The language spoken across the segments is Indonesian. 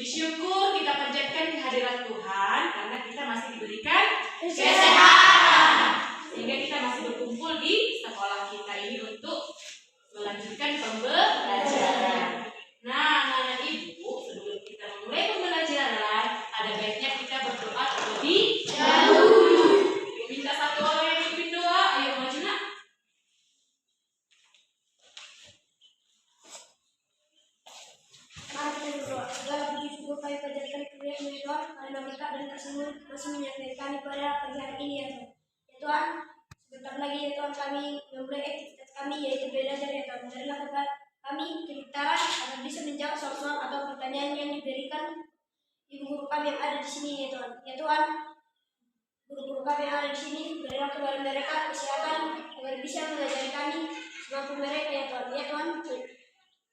Puji syukur kita panjatkan kehadiran Tuhan karena kita masih diberikan kesehatan, sehingga kita masih berkumpul di sekolah kita ini untuk melanjutkan pembelajaran. Nah, anak-anak ibu, sebelum kita memulai pembelajaran, ada baiknya kita berdoa terlebih dahulu. Minta satu orang yang pimpin doa, ayo maju nak. Mari kita berdoa. Segala puji syukur kami panjatkan kepada Tuhan karena berkat dan kasih-Mu masih menyertai kami pada pagi hari ini ya Tuhan. Ya Tuhan, sebentar lagi ya Tuhan kami memulai aktivitas kami yaitu belajar ya Tuhan. Berilah kepada kami kepintaran agar bisa menjawab soal-soal atau pertanyaan yang diberikan ibu guru kami yang ada di sini ya Tuhan. Ya Tuhan, guru-guru kami yang ada di sini berilah kepada mereka kesehatan agar bisa mengajari kami semampu mereka ya Tuhan. Ya Tuhan,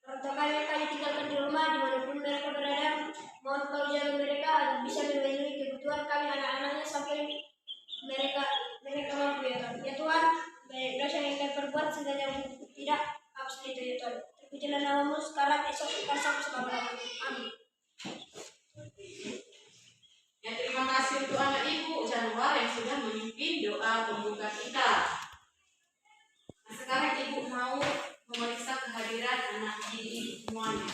orang tua kami tinggalkan di rumah dimanapun mereka berada, mohon Kau jaga mereka agar bisa memenuhi kebutuhan kami anak-anaknya sampai mereka mampu ya Tuhan. Ya Tuhan, banyak dosa yang kami perbuat sehingga yang tidak hapus itu ya Tuhan. Terpujilah nama-Mu sekarang, esok, sampai selama-lamanya. Amin. Ya, terima kasih untuk anak ibu Januar yang sudah memimpin doa pembuka kita. Nah, sekarang ibu mau memeriksa kehadiran anak didik semuanya.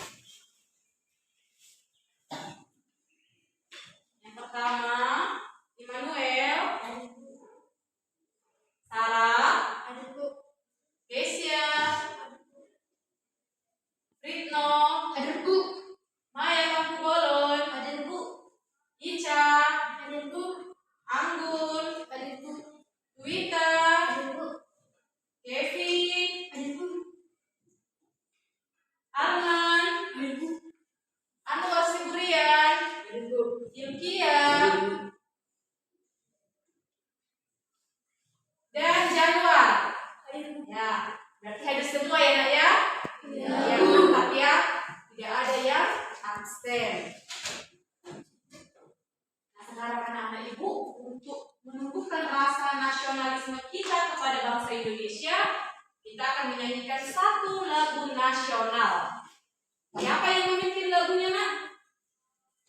Yang pertama, Immanuel, Sarah, Kesia, Ritno, Maya Kapubolon, Ica, Anggun, Wita, Kevin, Arman, Anwar Siburian, Ilkia, dan Januar. Ya, berarti hadir semua ya nak ya? Yang mantap ya, tidak ada yang absen. Nah, sekarang anak-anak ibu untuk menumbuhkan rasa nasionalisme kita kepada bangsa Indonesia, kita akan menyanyikan satu lagu nasional. Siapa yang memimpin lagunya nak?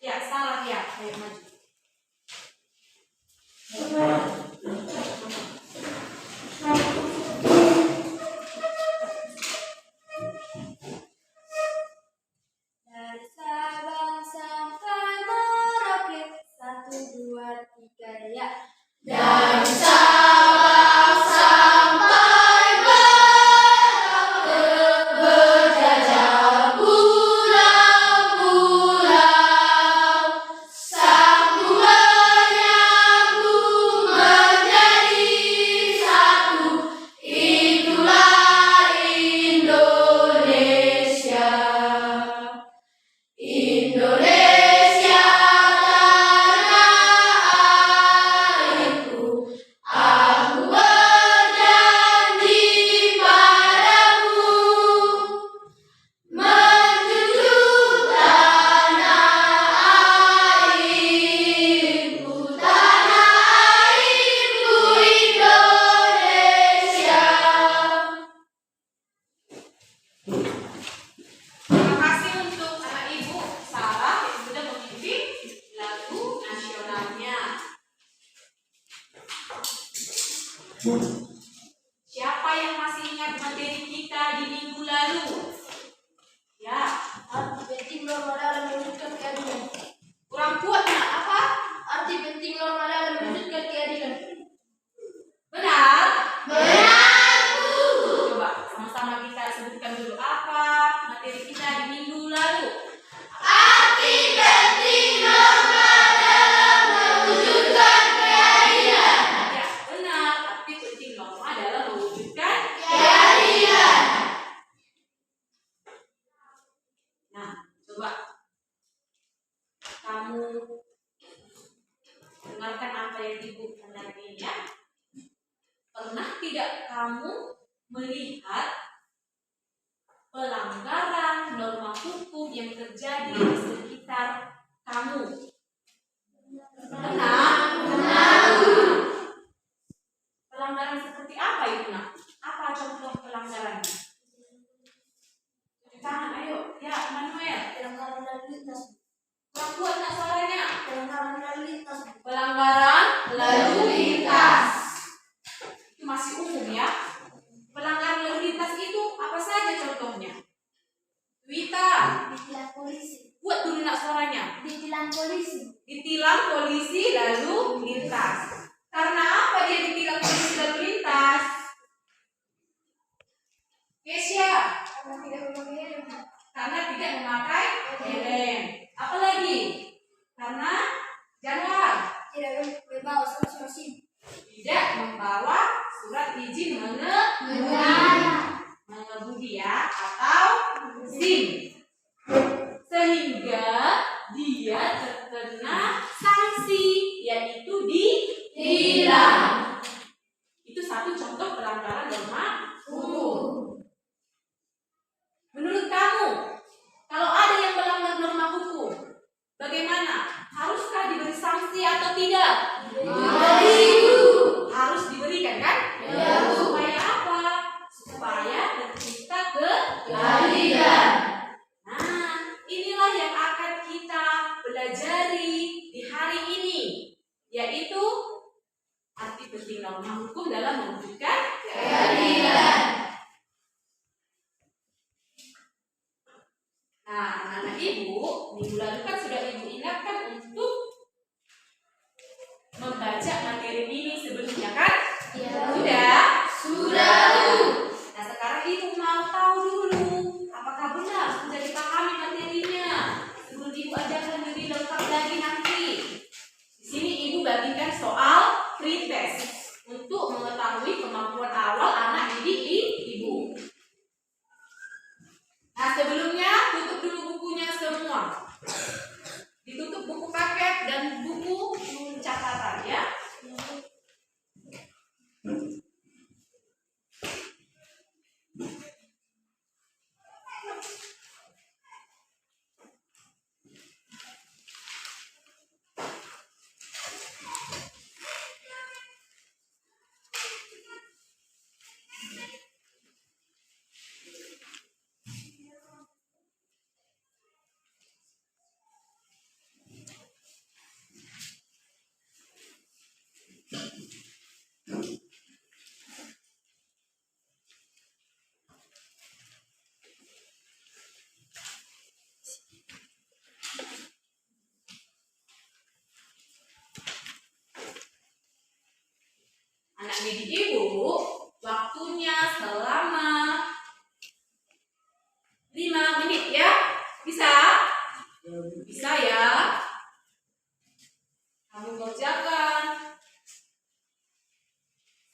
Ya, salah ya. Ayo maju. Dari Sabang sampai Merauke, 1, 2, 3 ya. Dari Sabang sampai Merauke, berjajah pulau-pulau, satu menyambung menjadi satu, itulah Indonesia. Indonesia tanah airku, aku berjanji padamu, menjunjung tanah airku Indonesia. Terima kasih untuk anak ibu Sarah yang sudah memimpin lagu nasionalnya. Siapa yang masih ingat materi kita di minggu lalu? Ya, Arti penting norma dalam mewujudkan keadilan. kurang kuat nak apa? Arti penting norma dalam mewujudkan keadilan. Benar? Benar, Bu. Coba sama-sama kita sebutkan dulu apa materi kita di minggu lalu. Arti penting norma dalam mewujudkan keadilan. Ya, benar. Arti penting norma dalam mewujudkan. Keadilan. Nah, coba kamu dengarkan apa yang ibu hendak ini ya. Pernah tidak kamu melihat pelanggaran norma hukum yang terjadi di sekitar kamu? Pernah? Pelanggaran seperti apa itu nak? Apa contoh pelanggarannya? Cuci tangan, ayo. Ya, Manuel. Pelanggaran lalu lintas. Yang kuat nak suaranya. Pelanggaran lalu lintas. Pelanggaran Lalu lintas. itu masih umum ya. Pelanggaran lalu lintas itu apa saja contohnya? Wita, Ditilang polisi. buat dulu nak suaranya. Ditilang polisi. Ditilang polisi lalu lintas. Karena apa dia ditilang polisi lalu lintas? Kesya, Karena tidak memakai helm. karena tidak memakai helm. Apalagi? Karena Januar Tidak membawa surat SIM. tidak membawa surat izin mengemudi ya atau SIM, sehingga dia terkena sanksi yaitu ditilang. Itu satu contoh pelanggaran norma hukum. Menurut kamu, kalau ada yang melanggar norma hukum, bagaimana? Haruskah diberi sanksi atau tidak? Harus diberikan kan? Ya, Bu. Supaya apa? Supaya tercipta Keadilan. Nah, inilah yang akan kita pelajari di hari ini, yaitu arti penting norma hukum dalam mewujudkan Keadilan. Nah, anak-anak ibu, minggu lalu kan sudah ibu ingatkan untuk membaca materi ini sebelumnya kan? Ya. Sudah? Bu. Nah, sekarang ibu mau tahu dulu apakah benar sudah dipahami materinya sebelum ibu ajarkan lebih lengkap lagi nanti. Di sini ibu bagikan soal pretest untuk mengetahui kemampuan awal anak didik ibu. Nah, sebelumnya tutup dulu bukunya semua. Ditutup buku paket dan buku catatan ya. Anak didik ibu, waktunya selama 5 menit ya. Bisa? Bisa ya. Kamu kerjakan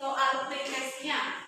soal pretestnya.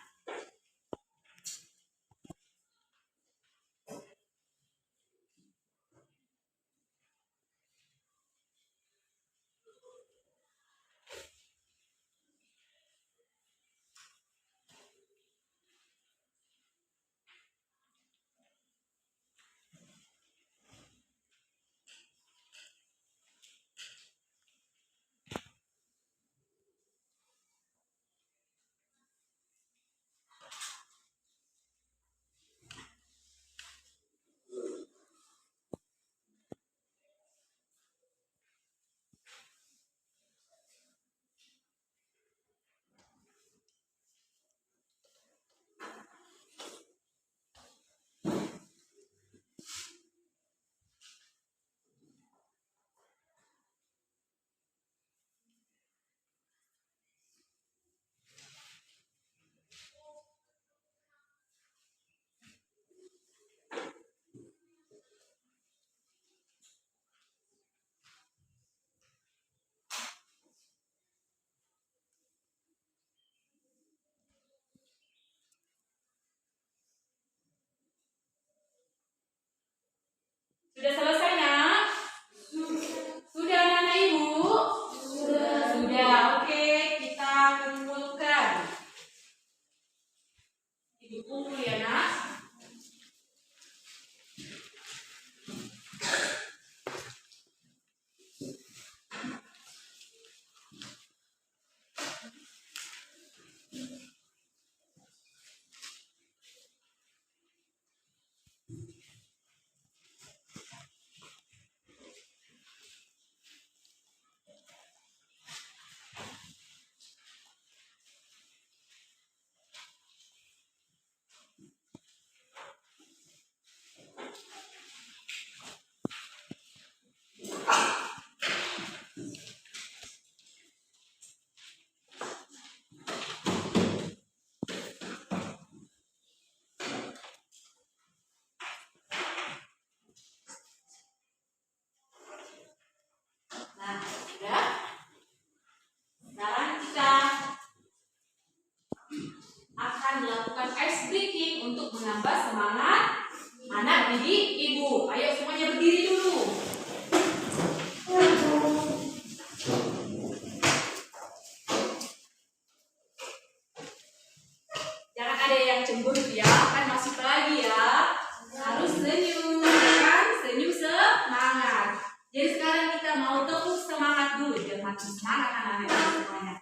makin semangat anak-anak ini semuanya.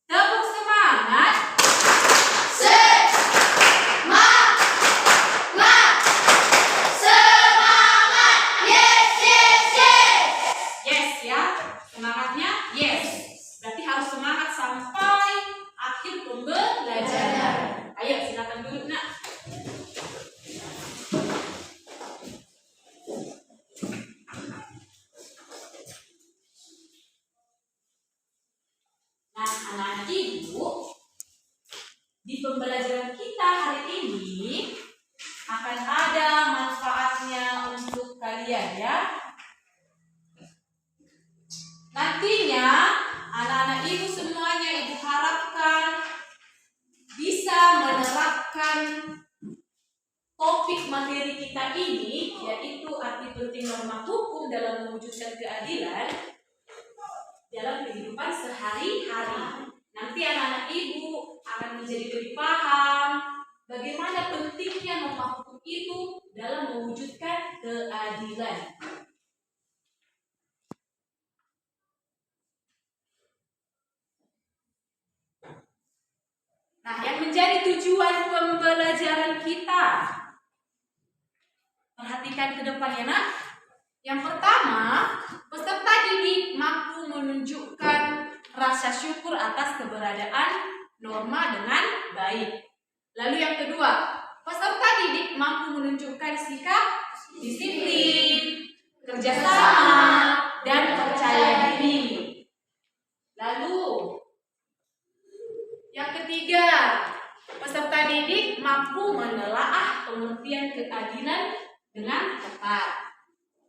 Tepuk semangat. Semangat. Semangat. Yes, yes, yes. Yes ya, semangatnya yes. Berarti harus semangat sampai akhir pembelajaran. Ayo silakan duduk nak. Nah, anak-anak ibu, di pembelajaran kita hari ini akan ada manfaatnya untuk kalian ya. Nantinya anak-anak ibu semuanya ibu harapkan bisa menerapkan topik materi kita ini, yaitu arti penting norma hukum dalam mewujudkan keadilan dalam kehidupan sehari-hari. Nanti anak-anak ibu akan menjadi lebih paham bagaimana pentingnya norma hukum itu dalam mewujudkan keadilan. Nah, yang menjadi tujuan pembelajaran kita, perhatikan ke depan ya nak. Yang pertama, peserta didik mampu menunjukkan rasa syukur atas keberadaan norma dengan baik. Lalu yang kedua, peserta didik mampu menunjukkan sikap disiplin, kerjasama, dan percaya diri. Lalu yang ketiga, peserta didik mampu menelaah pengertian keadilan dengan tepat.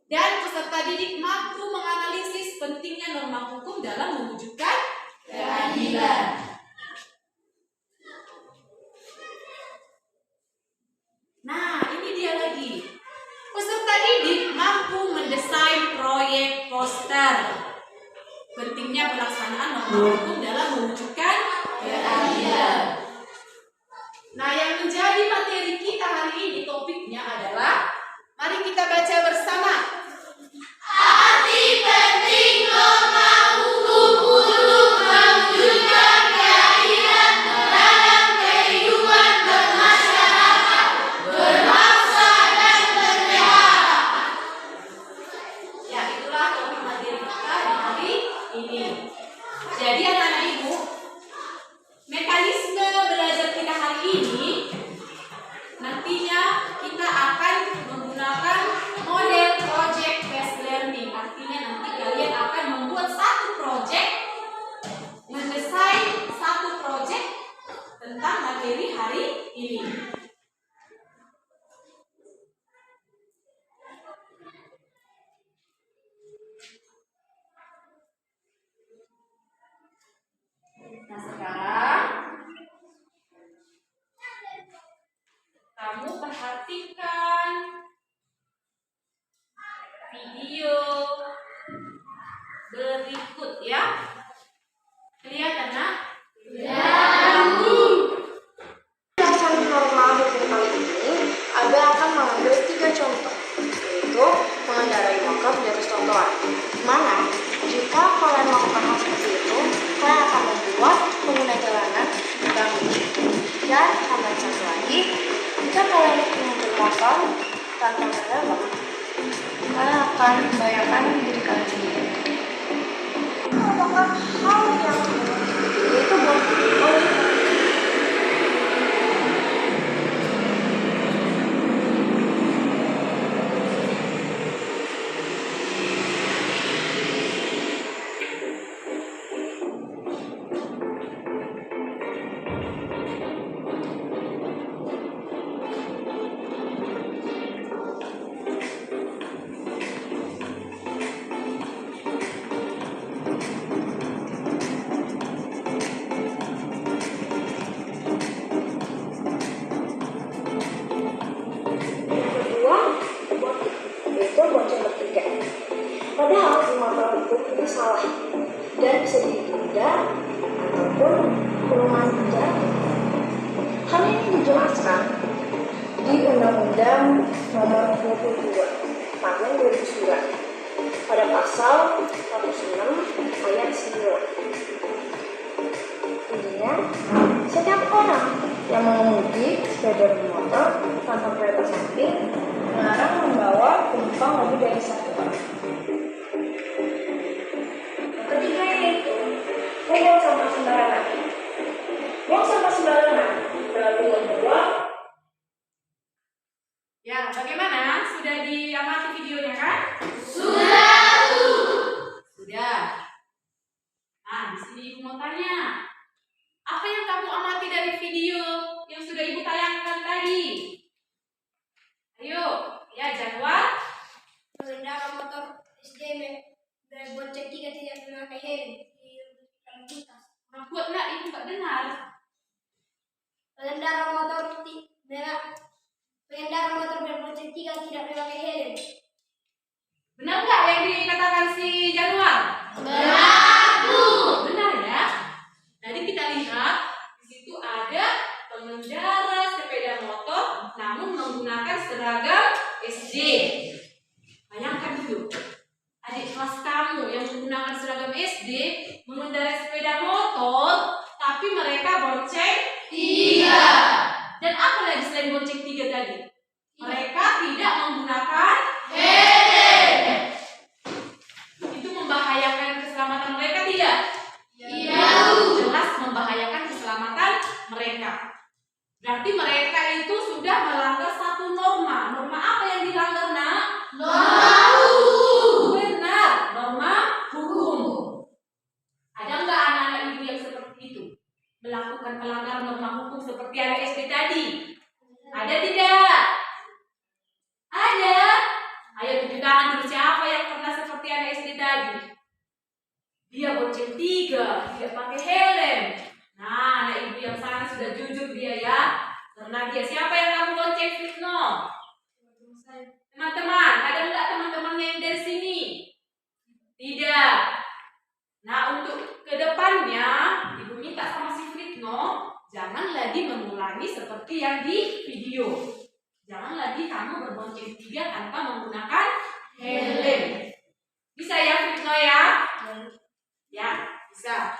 Dan peserta didik mampu menganalisis pentingnya norma hukum dalam mewujudkan keadilan. Nah, ini dia lagi. Peserta didik mampu mendesain proyek poster. Pentingnya pelaksanaan norma hukum dalam mewujudkan keadilan. Nah, yang menjadi materi kita hari ini topiknya adalah, mari kita baca bersama. Arti penting norma hukum untuk mewujudkan keadilan dalam kehidupan bermasyarakat, berbangsa dan bernegara. Ya, itulah topik materi kita di hari ini. Jadi anak-anak ibu, mekanisme belajar kita hari ini nantinya kita akan menggunakan model project based learning. Artinya nanti kalian akan membuat satu project, mendesain satu project tentang materi hari ini. Nah, sekarang kamu perhatikan video berikut ya. Kelihatan nak? Dasar norma hukum kali ini, Abe akan mengambil 3 contoh, yaitu mengendarai motor di atas trotoar. Mana jika kalian melakukan hal seperti itu, kalian akan membuat pengguna jalanan terganggu. Dan tambahan satu lagi, jika kalian ingin bermotor tanpa mendadak, kalian akan membayangkan diri kalian sendiri. Apakah hal yang itu buat Padahal semua hukum itu salah dan bisa ditunda ataupun kurungan penjara. Hal ini dijelaskan di Undang-Undang Nomor 22 Tahun 2009 pada pasal 106 ayat 1. setiap orang yang mengemudi sepeda motor tanpa kereta samping melarang membawa penumpang lebih dari satu orang. Yang ketiga yaitu buang sampah sembarangan. Buang sampah sembarangan berarti membuang. Ya, bagaimana? Sudah diamati videonya kan? Sudah, Bu. Sudah. Nah, di sini Ibu mau tanya. Apa yang kamu amati dari video yang sudah Ibu tayangkan tadi? Ayo, ya jadwal. Pengendara motor SD berbonceng 3 tidak memakai helm di lalu lintas. Buat nggak Ibu nggak dengar? Pengendara motor berbonceng 3 tidak memakai helm. Benar nggak yang dikatakan si Januar? Benar, Bu. Benar ya. Jadi kita lihat di situ ada pengendara sepeda motor namun menggunakan seragam SD. Bayangkan dulu, adik kelas kamu yang menggunakan seragam SD mengendarai sepeda motor, tapi mereka bonceng 3. dan apa lagi selain bonceng 3 tadi? Mereka tidak menggunakan helm. itu membahayakan keselamatan mereka tidak? Iya, Bu. Jelas membahayakan keselamatan mereka. Berarti mereka itu sudah melanggar satu norma. Norma apa yang dilanggar, Nak? Norma hukum. Benar, norma hukum. Ada nggak anak-anak ibu yang seperti itu? Melakukan pelanggaran norma hukum seperti anak SD tadi? Ada tidak? Ada. Ayo tunjuk tangan dulu siapa yang pernah seperti anak SD tadi? Dia bonceng 3, tidak pakai helm. Nah, anak ibu yang sana sudah jujur dia ya. Karena dia siapa yang kamu bonceng, Fitno? Teman-teman, ada nggak teman-temannya yang dari sini? Tidak. Nah, untuk kedepannya, ibu minta sama si Fitno, jangan lagi mengulangi seperti yang di video. Jangan lagi kamu berbonceng 3 tanpa menggunakan helm. Bisa ya, Fitno ya? Ya, bisa.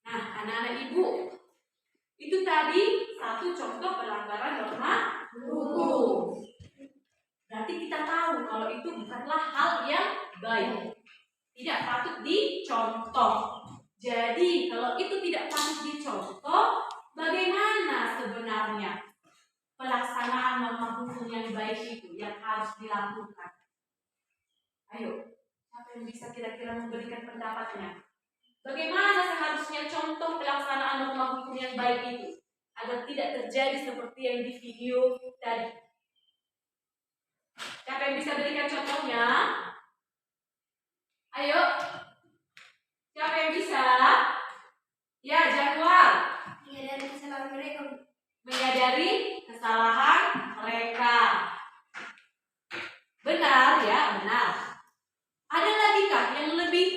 Nah, anak-anak ibu, itu tadi satu contoh pelanggaran norma hukum. Berarti kita tahu kalau itu bukanlah hal yang baik, tidak patut dicontoh. Jadi, kalau itu tidak patut dicontoh, bagaimana sebenarnya pelaksanaan norma hukum yang baik itu yang harus dilakukan? Ayo, siapa yang bisa kira-kira memberikan pendapatnya? Bagaimana seharusnya contoh pelaksanaan norma hukum yang baik itu agar tidak terjadi seperti yang di video tadi? Siapa yang bisa berikan contohnya? Ayo, siapa yang bisa? Ya, Januar. Menyadari kesalahan mereka. Menyadari kesalahan mereka. Benar ya, benar. Ada lagi kah yang lebih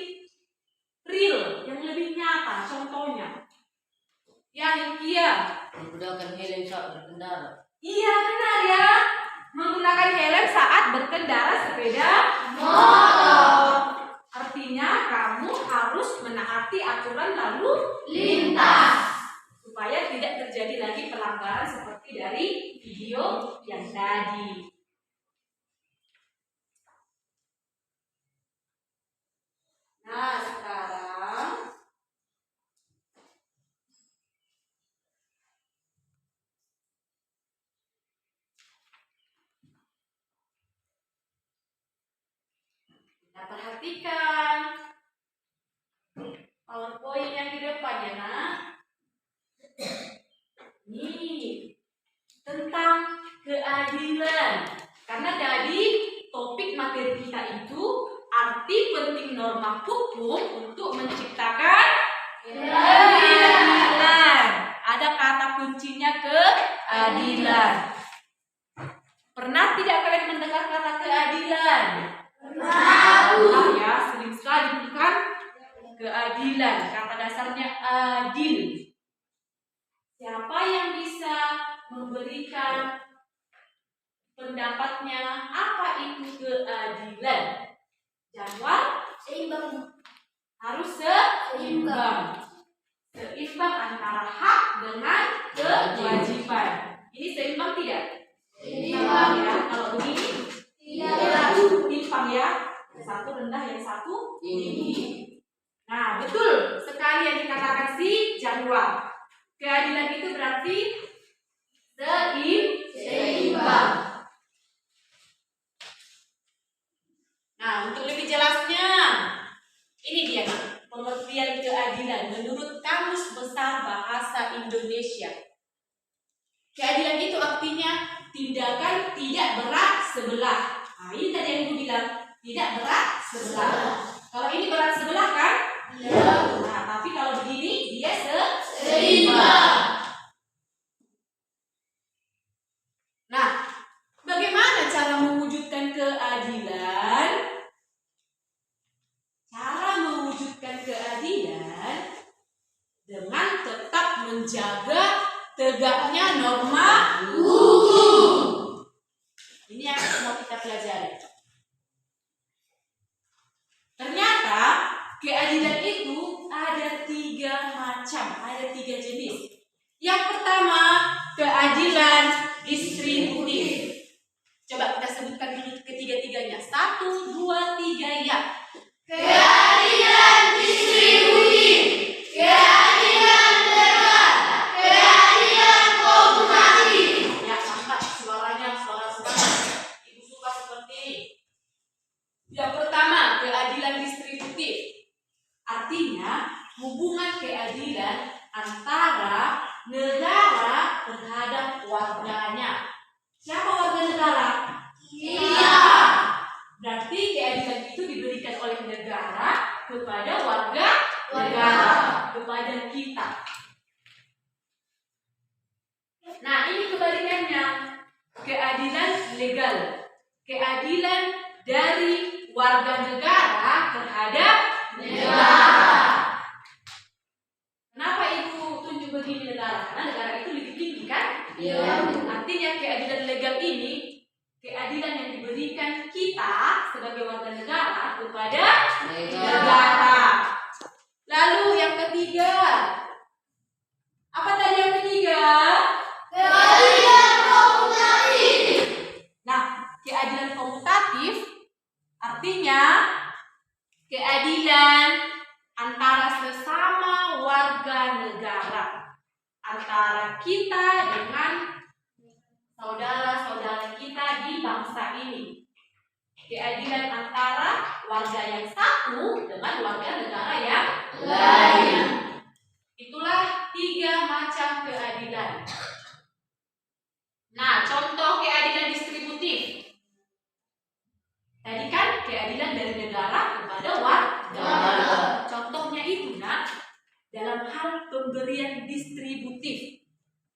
real, yang lebih nyata contohnya? Ya, Hinkia. Menggunakan helm saat berkendara. Iya, benar ya. Menggunakan helm saat berkendara sepeda Motor. Artinya kamu harus menaati aturan lalu Lintas. supaya tidak terjadi lagi pelanggaran seperti dari video yang tadi. Nah, sekarang kita perhatikan PowerPoint yang di depan ya, Nak. Nih, tentang keadilan. Karena tadi topik materi kita itu arti penting norma hukum untuk menciptakan keadilan. Ada kata kuncinya keadilan. Pernah tidak kalian mendengar kata keadilan? Pernah ya, sering sekali bukan? Keadilan, kata dasarnya adil. Siapa yang bisa memberikan pendapatnya apa itu keadilan? Januar? Seimbang. Harus seimbang. seimbang antara hak dengan kewajiban. Ini seimbang tidak? Seimbang ya. Kalau begini timpang ya. Yang satu rendah, yang satu tinggi. Nah, betul sekali yang dikatakan si Januar. Keadilan itu berarti seimbang. Nah, untuk lebih jelasnya, ini dia pengertian keadilan menurut Kamus Besar Bahasa Indonesia. Keadilan itu artinya tindakan tidak berat sebelah. Nah, ini tadi yang gue bilang, tidak berat sebelah. Kalau ini berat sebelah kan? Iya. Nah, tapi kalau begini dia seimbang. Nah, bagaimana cara mewujudkan keadilan? Cara mewujudkan keadilan dengan tetap menjaga tegaknya norma hukum. Ini yang mau kita pelajari. Ternyata keadilan itu ada 3 macam, ada 3 jenis. Yang pertama, keadilan distributif. Coba kita sebutkan dulu ketiga-tiganya. 1, 2, 3, ya. Keadilan distributif, keadilan negara, keadilan komunitas. Ya, angkat suaranya, suara semangat. Ibu suka seperti ini. Yang pertama, keadilan distributif. Artinya, hubungan keadilan antara negara terhadap warganya. Siapa warga negara? Kita. Berarti keadilan itu diberikan oleh negara kepada warga negara, kepada kita. Nah, ini kebalikannya. Keadilan legal. Keadilan dari warga negara terhadap negara. Kenapa ibu tunjuk begini negara? Karena negara itu lebih tinggi kan? Iya. Artinya keadilan legal ini keadilan yang diberikan kita sebagai warga negara kepada negara. Lalu yang ketiga, apa tadi yang ketiga? Keadilan komunitas. Nah, keadilan komutatif artinya keadilan antara sesama warga negara, antara kita dengan saudara-saudara kita di bangsa ini. Keadilan antara warga yang satu dengan warga negara yang lain. Itulah 3 macam keadilan. Nah, contoh keadilan distributif. Tadi kan keadilan dari negara kepada warga. Contohnya itu, dalam hal pemberian distributif.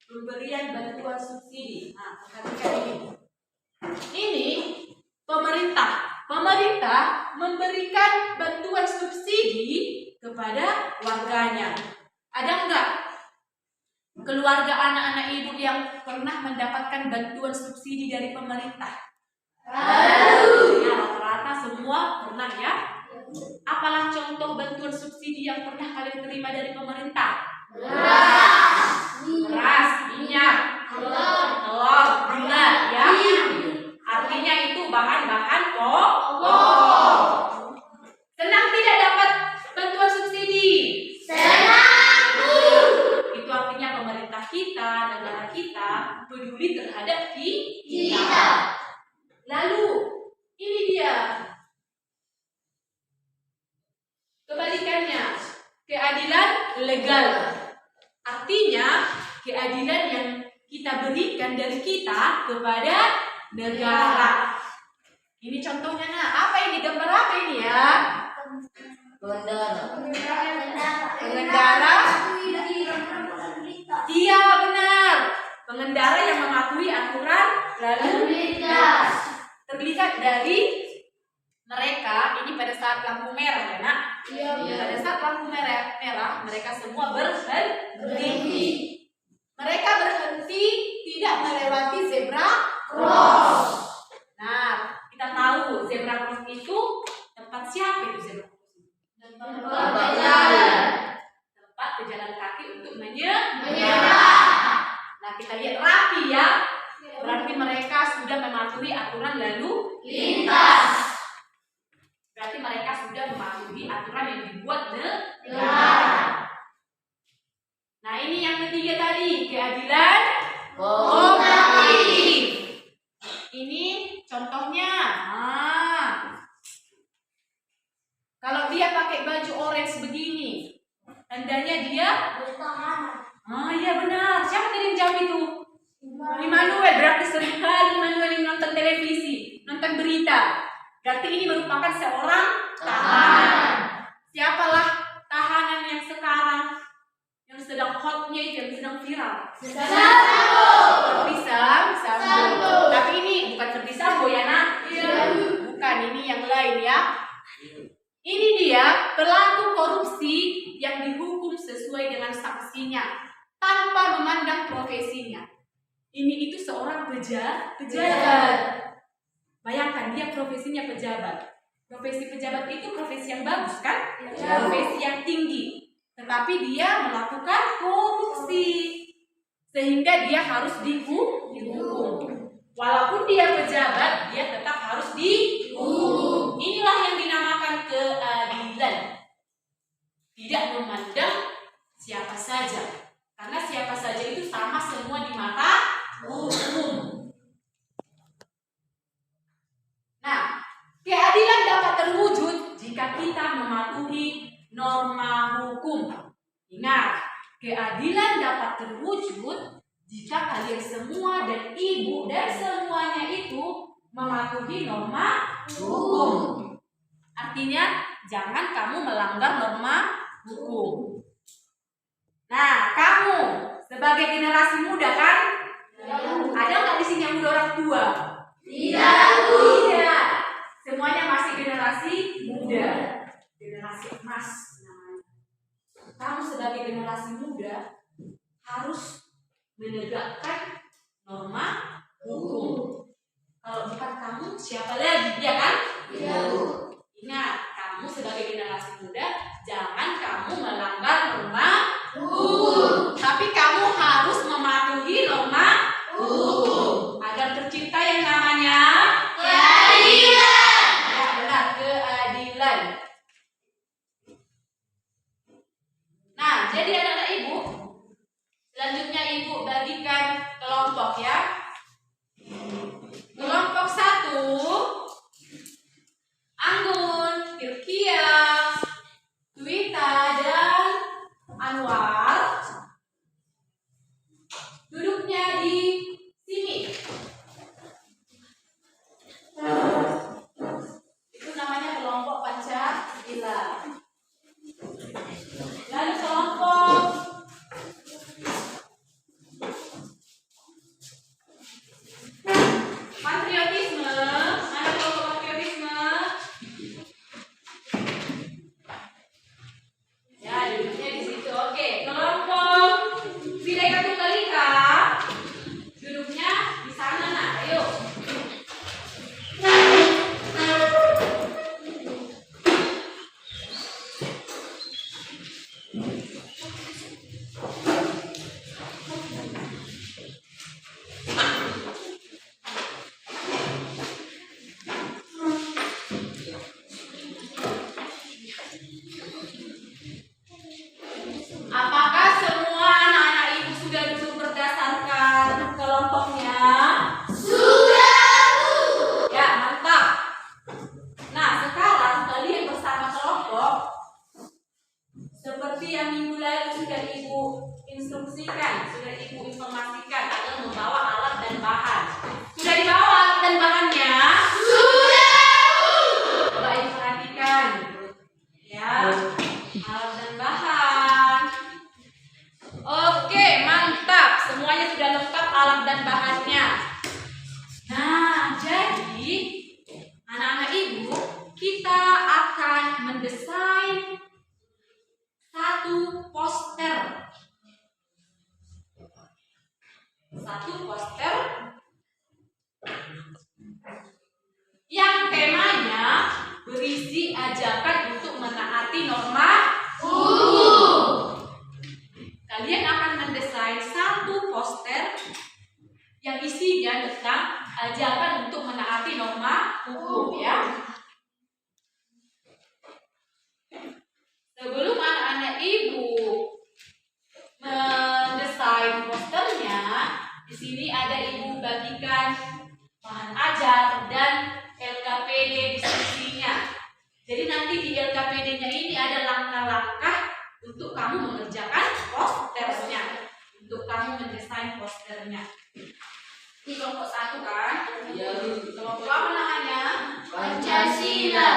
Pemberian bantuan subsidi. Nah, perhatikan ini. Ini pemerintah memberikan bantuan subsidi kepada warganya. Ada enggak keluarga anak-anak ibu yang pernah mendapatkan bantuan subsidi dari pemerintah? Ya, rata-rata semua pernah ya. Apalah contoh bantuan subsidi yang pernah kalian terima dari pemerintah? Beras, minyak, telur, gula, ya. Artinya itu bahan-bahan pokok. Senang tidak dapat bantuan subsidi? Senang. Itu artinya pemerintah kita, negara kita peduli terhadap kita. Lalu ini dia kebalikannya, keadilan legal. Artinya keadilan yang kita berikan dari kita kepada negara. Ini contohnya, apa ini? Gambar apa ini ya? Pengendara. Iya, benar. Pengendara yang mematuhi aturan lalu lintas. Terlihat dari mereka ini pada saat lampu merah ya, Nak? Iya. Pada saat lampu merah mereka semua berhenti. Mereka berhenti tidak melewati zebra cross. Nah, kita tahu zebra cross itu tempat siapa itu zebra cross? Tempat pejalan kaki menyerah. Nah, kita lihat rapi ya. Berarti mereka sudah mematuhi aturan lalu lintas. Berarti mereka sudah mematuhi aturan yang dibuat negara. Nah, ini yang ketiga tadi, keadilan kompetitif. Ini contohnya. Kalau dia pakai baju orange begini, tandanya dia Bertahan. iya benar. Siapa tadi yang jawab itu? Immanuel. Berarti sering kali Immanuel ini nonton televisi, nonton berita. Berarti ini merupakan seorang tahanan. Siapalah tahanan yang sekarang yang sedang hotnya itu, yang sedang viral? Verdi Sambo. Tapi ini bukan Verdi Sambo ya nak? Bukan, ini yang lain ya. Ini dia pelaku korupsi yang dihukum sesuai dengan sanksinya tanpa memandang profesinya. Ini itu seorang pejabat. Bayangkan dia profesinya pejabat. Profesi pejabat itu profesi yang bagus kan? Profesi yang tinggi. Tetapi dia melakukan korupsi sehingga dia harus dihukum. Walaupun dia pejabat, dia tetap harus dihukum. Inilah yang dinamakan keadilan. Tidak memandang siapa saja. Karena siapa saja itu sama semua di mata hukum. Nah, keadilan dapat terwujud jika kita mematuhi norma hukum. Ingat, keadilan dapat terwujud jika kalian semua dan ibu dan semuanya itu mematuhi norma hukum. Artinya, jangan kamu melanggar norma hukum. Nah, kamu sebagai generasi muda kan? Ada nggak di sini yang udah orang tua? Tidak. Semuanya masih generasi muda. Generasi emas namanya. Kamu sebagai generasi muda harus menegakkan norma hukum. Kalau bukan kamu, siapa lagi? Ya kan? Ingat, kamu sebagai generasi muda, jangan kamu melanggar norma hukum. Tapi kamu harus mematuhi norma hukum agar tercipta yang namanya keadilan. Ya benar, keadilan. Nah, jadi anak-anak ibu, selanjutnya ibu bagikan kelompok ya. Kelompok 1, Anggun, Kirkia, Twita, dan Anwar. Duduknya di sini. Itu namanya kelompok Pancasila. Lalu kelompok patriotisme. Mana kelompok patriotisme? Ya, duduknya di situ. Oke, kelompok Bhinneka Tunggal Ika. Duduknya di sana, nah. Ayo. Apakah semua anak-anak ibu sudah duduk berdasarkan kelompoknya? Ya, mantap. Nah, sekarang kalian bersama kelompok seperti yang minggu lalu sudah ibu instruksikan, sudah ibu informasikan agar membawa alat dan bahan. Sudah dibawa alat dan bahannya? Coba ibu perhatikan. Ya, alat dan bahan. Oke, mantap. Semuanya sudah lengkap alat dan bahannya. Nah, jadi anak-anak ibu, kita akan mendesain satu poster. Yang temanya berisi ajakan untuk menaati norma hukum. Kalian akan membagikan bahan ajar dan LKPD diskusinya. Jadi nanti di LKPD-nya ini ada langkah-langkah untuk kamu mengerjakan posternya, untuk kamu mendesain posternya. Ini kelompok 1 kan? Iya. Kelompok apa namanya? Pancasila.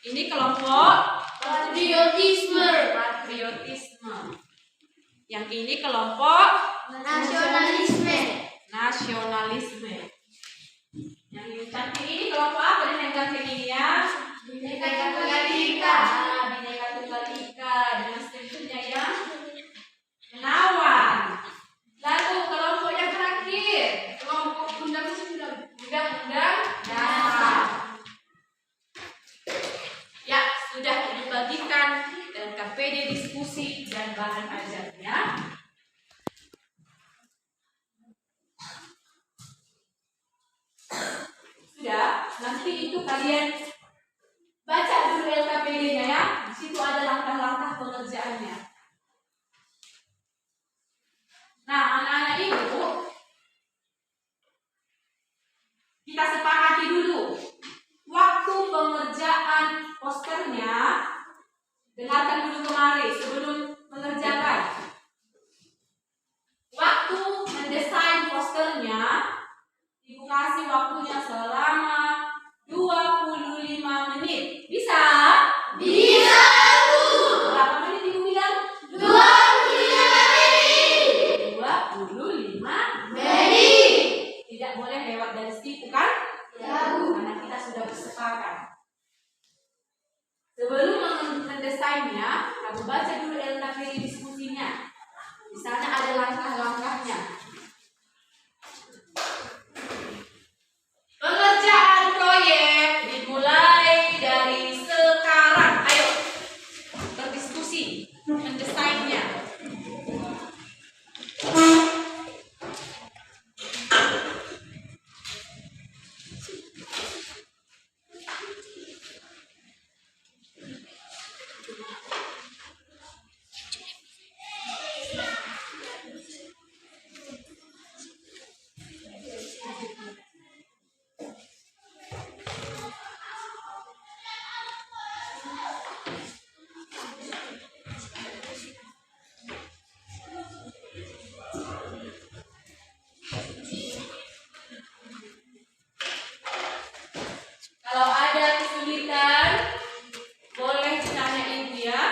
Ini kelompok Patriotisme. patriotisme. Yang ini kelompok Nasionalisme. nasionalisme. Yang ini cantik ini kelompok apa nih yang cantik ini ya? Bineka Tunggal Ika. Bineka Tunggal Ika dengan simbolnya yang menawan. Lalu kelompok yang terakhir, kelompok undang-undang dasar. Ya, sudah dibagikan dan KPD diskusi dan bahan ajarnya. Sudah, nanti itu kalian baca dulu LKPD-nya ya. Di situ ada langkah-langkah pengerjaannya. Nah, anak-anak ibu, kita sepakati dulu waktu pengerjaan posternya. Dengarkan dulu kemarin sebelum mengerjakan. Waktu mendesain posternya, Ibu kasih waktunya selama 25 menit. Bisa? Bisa, Bu. Berapa menit Ibu bilang? 25 menit. 25 Menit. Tidak boleh lewat dari situ kan? Ya, Bu. Karena kita sudah bersepakat. Sebelum mendesainnya, kamu baca dulu LKPD diskusinya. Di sana ada langkah-langkahnya. Pengerjaan proyek dimulai dari sekarang. Ayo berdiskusi mendesainnya. Kalau ada kesulitan, boleh ditanya ibu ya.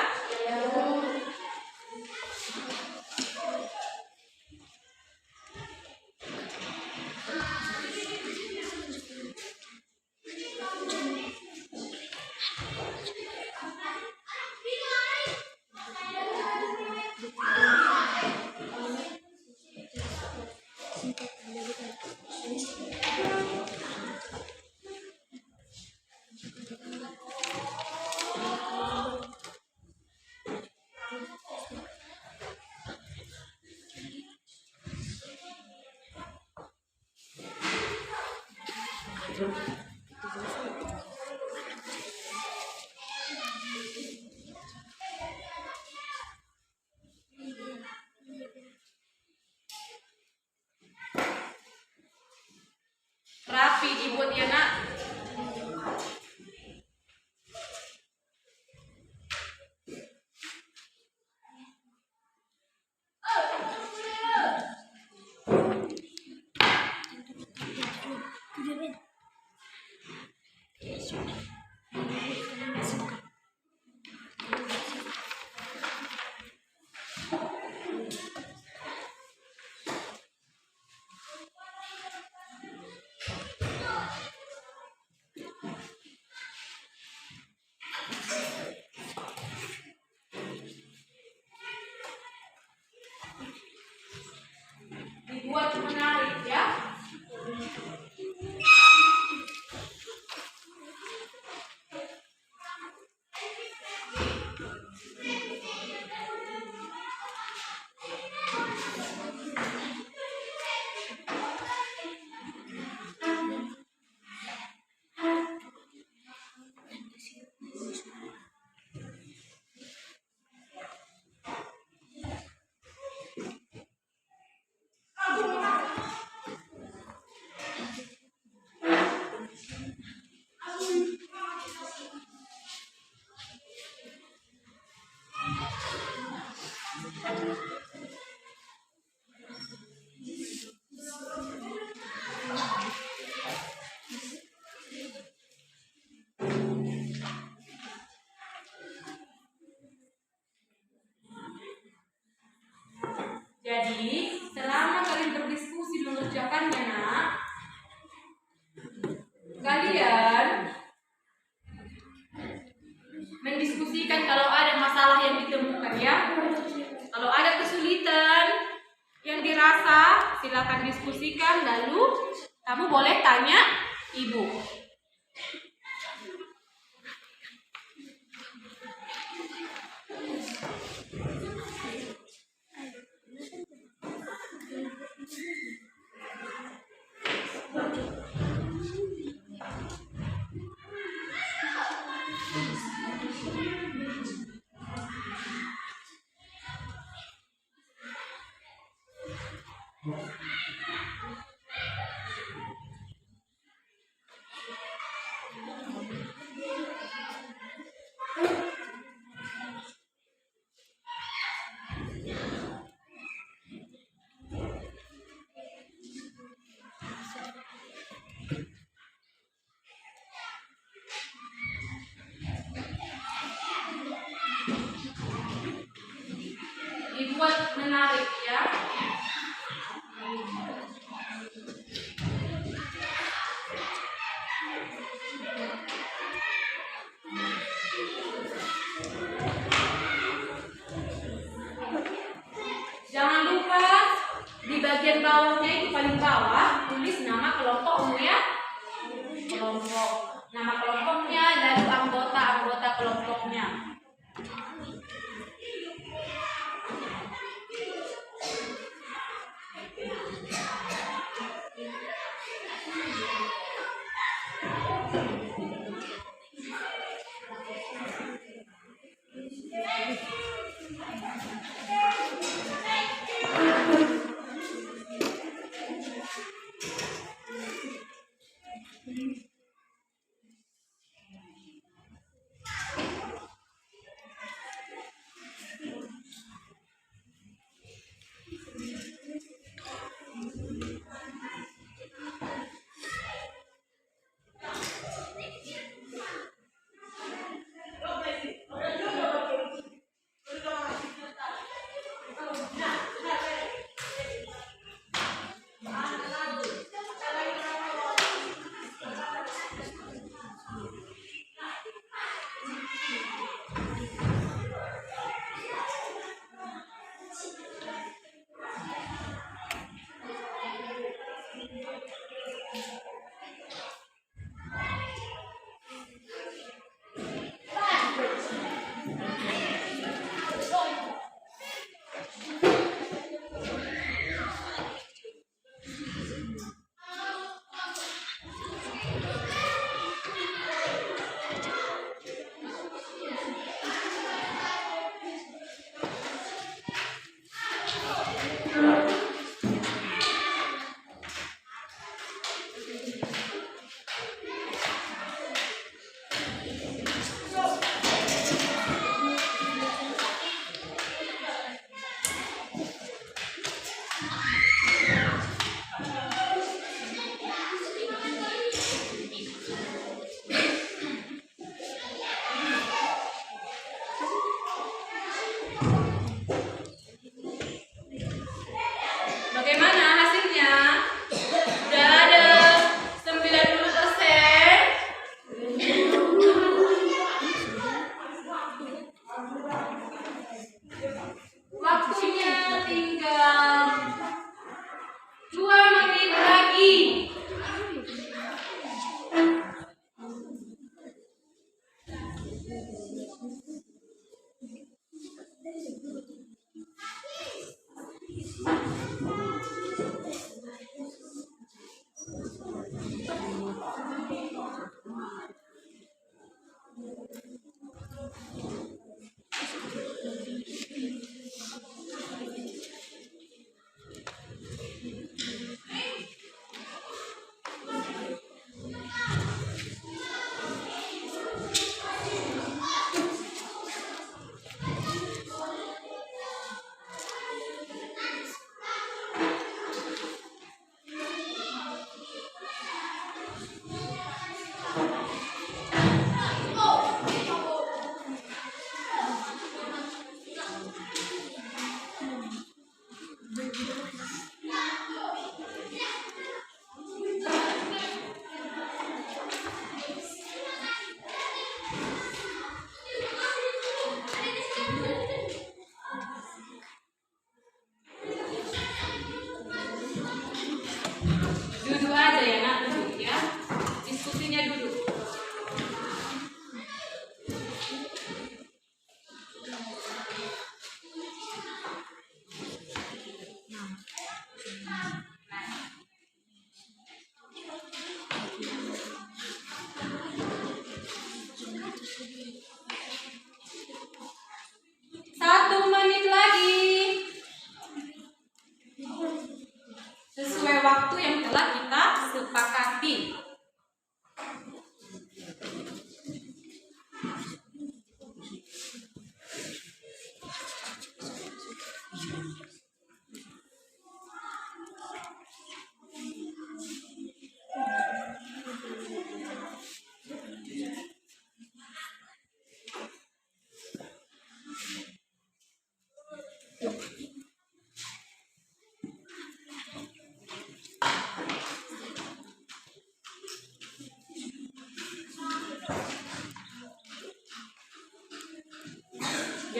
Jadi, selama kalian berdiskusi mengerjakannya, nak, kalian mendiskusikan kalau ada masalah yang ditemukan ya. Kalau ada kesulitan yang dirasa, silakan diskusikan, lalu kamu boleh tanya ibu. Dibuat menarik ya. Jangan lupa di bagian bawahnya itu paling bawah tulis nama kelompokmu ya. Kelompok, nama kelompoknya dan anggota kelompoknya. Bagaimana hasilnya? Sudah ada 90%. Waktunya tinggal 2 menit lagi.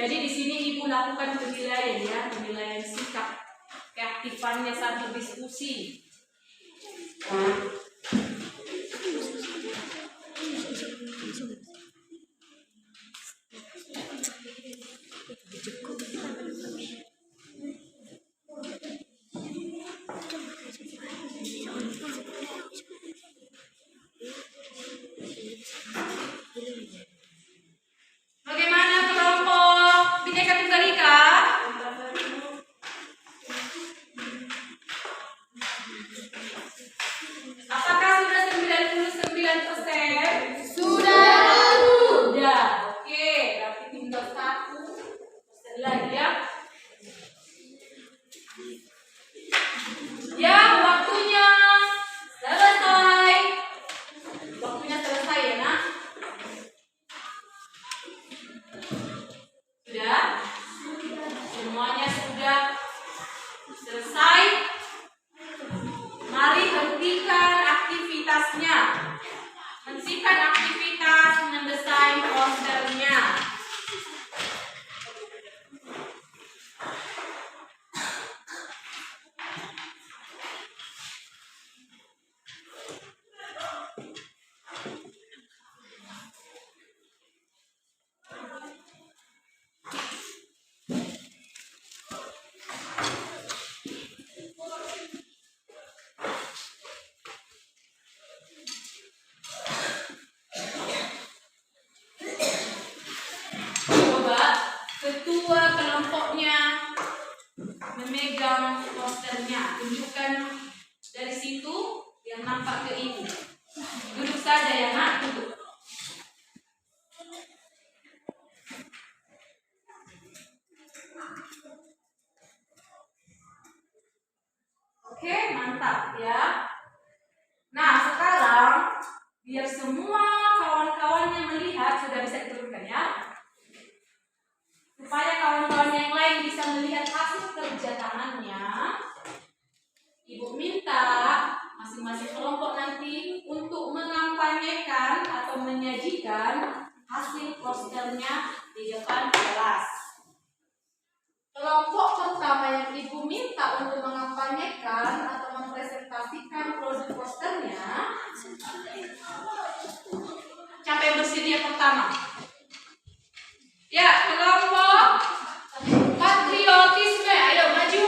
Jadi di sini Ibu lakukan penilaian ya, penilaian sikap keaktifannya saat berdiskusi. Bagaimana kelompok Bhinneka Tunggal Ika? Apakah sudah 99%? Sudah. Oke, berarti tinggal 1% lagi ya. Ya, waktunya selesai. Waktunya selesai ya, Nak? Sudah? Semuanya sudah selesai. Mari hentikan aktivitasnya. Hentikan aktivitas mendesain posternya. Coba ketua kelompoknya memegang posternya. Tunjukkan dari situ yang nampak ke Ibu. Duduk saja ya, Nak. Duduk. Oke, mantap ya. Nah, sekarang biar semua kawan-kawannya melihat, sudah bisa diturunkan ya. Supaya kawan-kawan yang lain bisa melihat hasil kerja tangannya, Ibu minta masing-masing kelompok nanti untuk mengampanyekan atau menyajikan hasil posternya di depan kelas. Kelompok pertama yang Ibu minta untuk mengampanyekan atau mempresentasikan produk posternya, siapa yang bersedia pertama? Ya, kelompok patriotisme, ayo maju.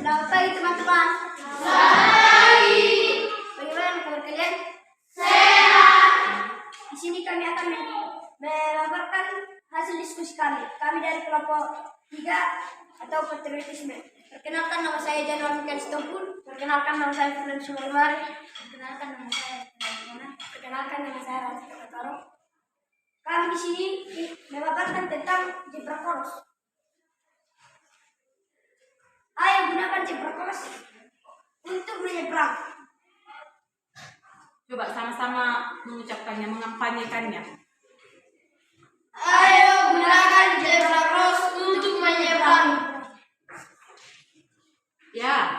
Selamat pagi teman-teman. Pagi. Bagaimana kabar kalian? Sehat. Di sini kami akan melaporkan hasil diskusi kami. Kami dari kelompok 3 atau patriotisme. Perkenalkan, nama saya Januar Mikael Sitompul. Perkenalkan, nama saya Firman Sumarmari. Perkenalkan, nama saya Firman. Perkenalkan, nama saya Ranti Kakaro. Kami di sini melaporkan tentang zebra cross. Ayo gunakan zebra cross untuk menyeberang. Coba sama-sama mengucapkannya, mengampanyekannya. Ayo gunakan zebra cross untuk menyeberang. Ya,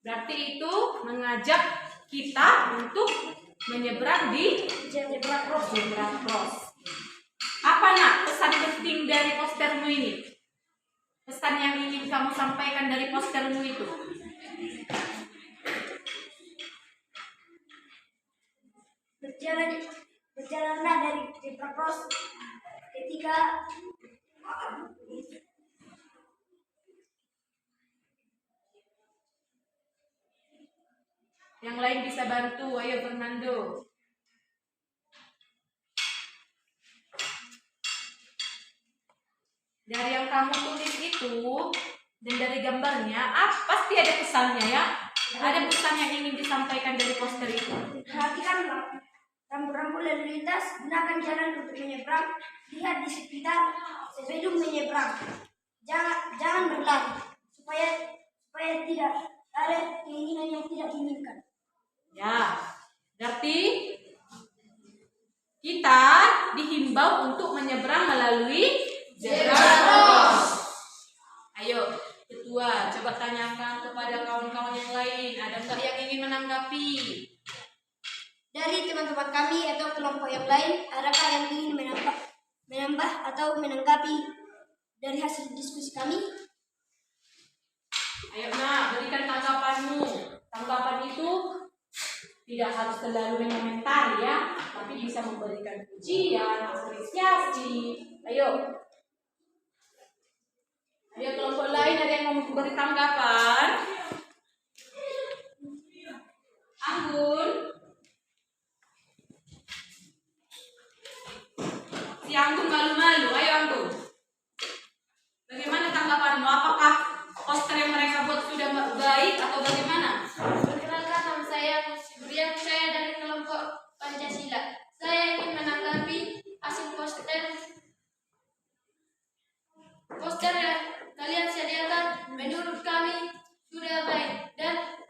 berarti itu mengajak kita untuk menyeberang di Zebra cross. zebra cross. Apa Nak pesan penting dari postermu ini? Pesan yang ingin kamu sampaikan dari postermu itu? Berjalanlah dari zebra cross ketika yang lain bisa bantu, ayo Fernando. Dari yang kamu tulis itu dan dari gambarnya, pasti ada pesannya ya. Ada pesan yang ingin disampaikan dari poster itu. perhatikanlah rambu-rambu lalu lintas, gunakan jalan untuk menyeberang, lihat di sekitar sebelum menyeberang. Jangan berlari supaya tidak ada keinginan yang tidak diinginkan. Ya, berarti kita dihimbau untuk menyeberang melalui zebra cross. Ayo, ketua, coba tanyakan kepada kawan-kawan yang lain, ada nggak yang ingin menanggapi? Dari teman-teman kami atau kelompok yang lain, adakah yang ingin menambah atau menanggapi dari hasil diskusi kami? Ayo nak, berikan tanggapanmu. Tanggapan itu tidak harus terlalu mengomentari ya, tapi bisa memberikan pujian, apresiasi. Ayo. Ayo kelompok lain, ada yang mau memberi tanggapan? Anggun. Si Anggun malu-malu. Ayo Anggun. Bagaimana tanggapanmu? Apakah poster yang mereka buat sudah baik atau bagaimana? Perkenalkan, nama saya Brian, saya dari kelompok Pancasila. Saya ingin menanggapi hasil poster yang kalian sediakan. Menurut kami sudah baik dan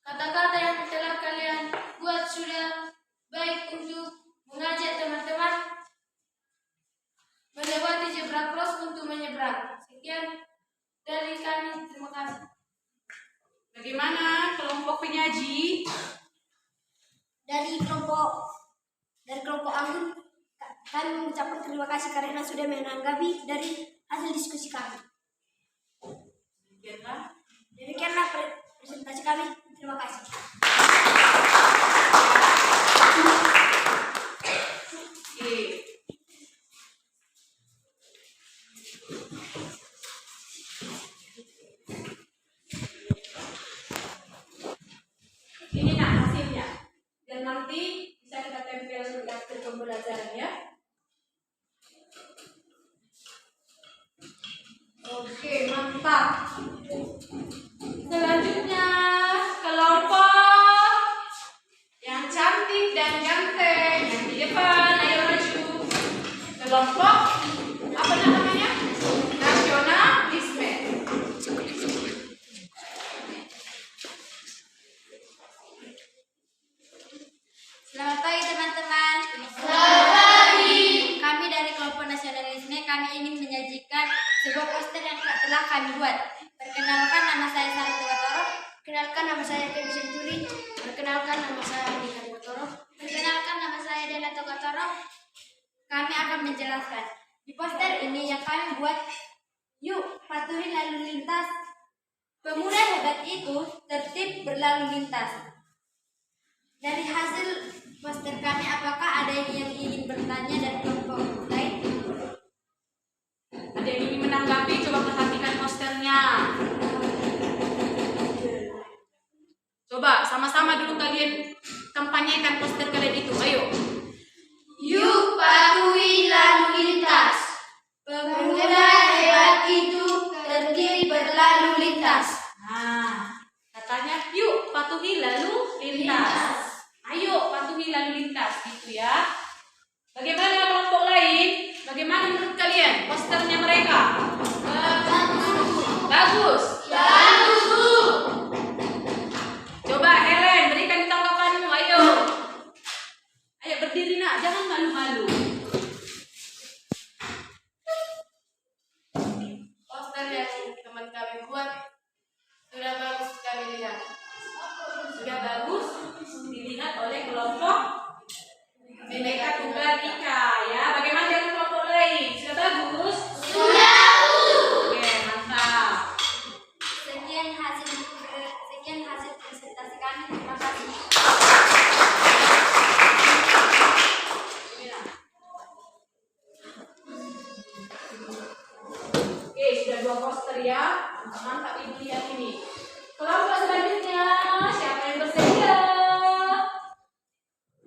kata-kata yang telah kalian buat sudah baik untuk mengajak teman-teman melewati zebra cross untuk menyeberang. Sekian dari kami, terima kasih. Bagaimana kelompok penyaji? Dari kelompok Anggun, kami mengucapkan terima kasih karena sudah menanggapi dari hasil diskusi kami. Demikianlah presentasi kami. Terima kasih. Oke. Ini nah hasilnya. Dan nanti bisa kita tempel di daftar pembelajaran ya. Oke, mantap. Selanjutnya kelompok yang cantik dan ganteng yang di depan, ayo maju. Kelompok apa namanya? Nasionalisme. Selamat pagi teman-teman. Selamat pagi. Kami dari kelompok nasionalisme, kami ingin menyajikan sebuah poster yang telah kami buat. Perkenalkan, nama saya Sarah Tewatoro. Perkenalkan, nama saya Kevin Senturi. Perkenalkan, nama saya Andika Tewatoro. Perkenalkan, nama saya Dela Tewatoro. Kami akan menjelaskan. Di poster ini yang kami buat, yuk patuhi lalu lintas. Pemuda hebat itu tertib berlalu lintas. Dari hasil poster kami, apakah ada yang ingin bertanya dari kelompok lain? Ada yang ingin menanggapi? Coba perhatikan posternya. Coba sama-sama dulu kalian kampanyekan poster kalian itu. Ayo. Yuk patuhi lalu lintas. Pemuda hebat itu tertib berlalu lintas. Nah, katanya yuk patuhi lalu lintas. Ayo patuhi lalu lintas gitu ya. Bagaimana kelompok lain? Bagaimana menurut kalian posternya mereka? Bagus. Bagus, Bu. Coba Helen berikan tanggapanmu. Ayo. Ayo berdiri nak, jangan malu-malu. Poster yang teman kami buat sudah bagus kami lihat. Sudah bagus dilihat oleh kelompok Bhinneka Tunggal Ika ya. Bagaimana dengan kelompok lain? Sudah bagus? Sudah, Bu. Oke, mantap. Sekian hasil presentasi kami. Terima kasih. Oke, sudah 2 poster ya. Mantap Ibu lihat ini. Kelompok selanjutnya, siapa yang bersedia?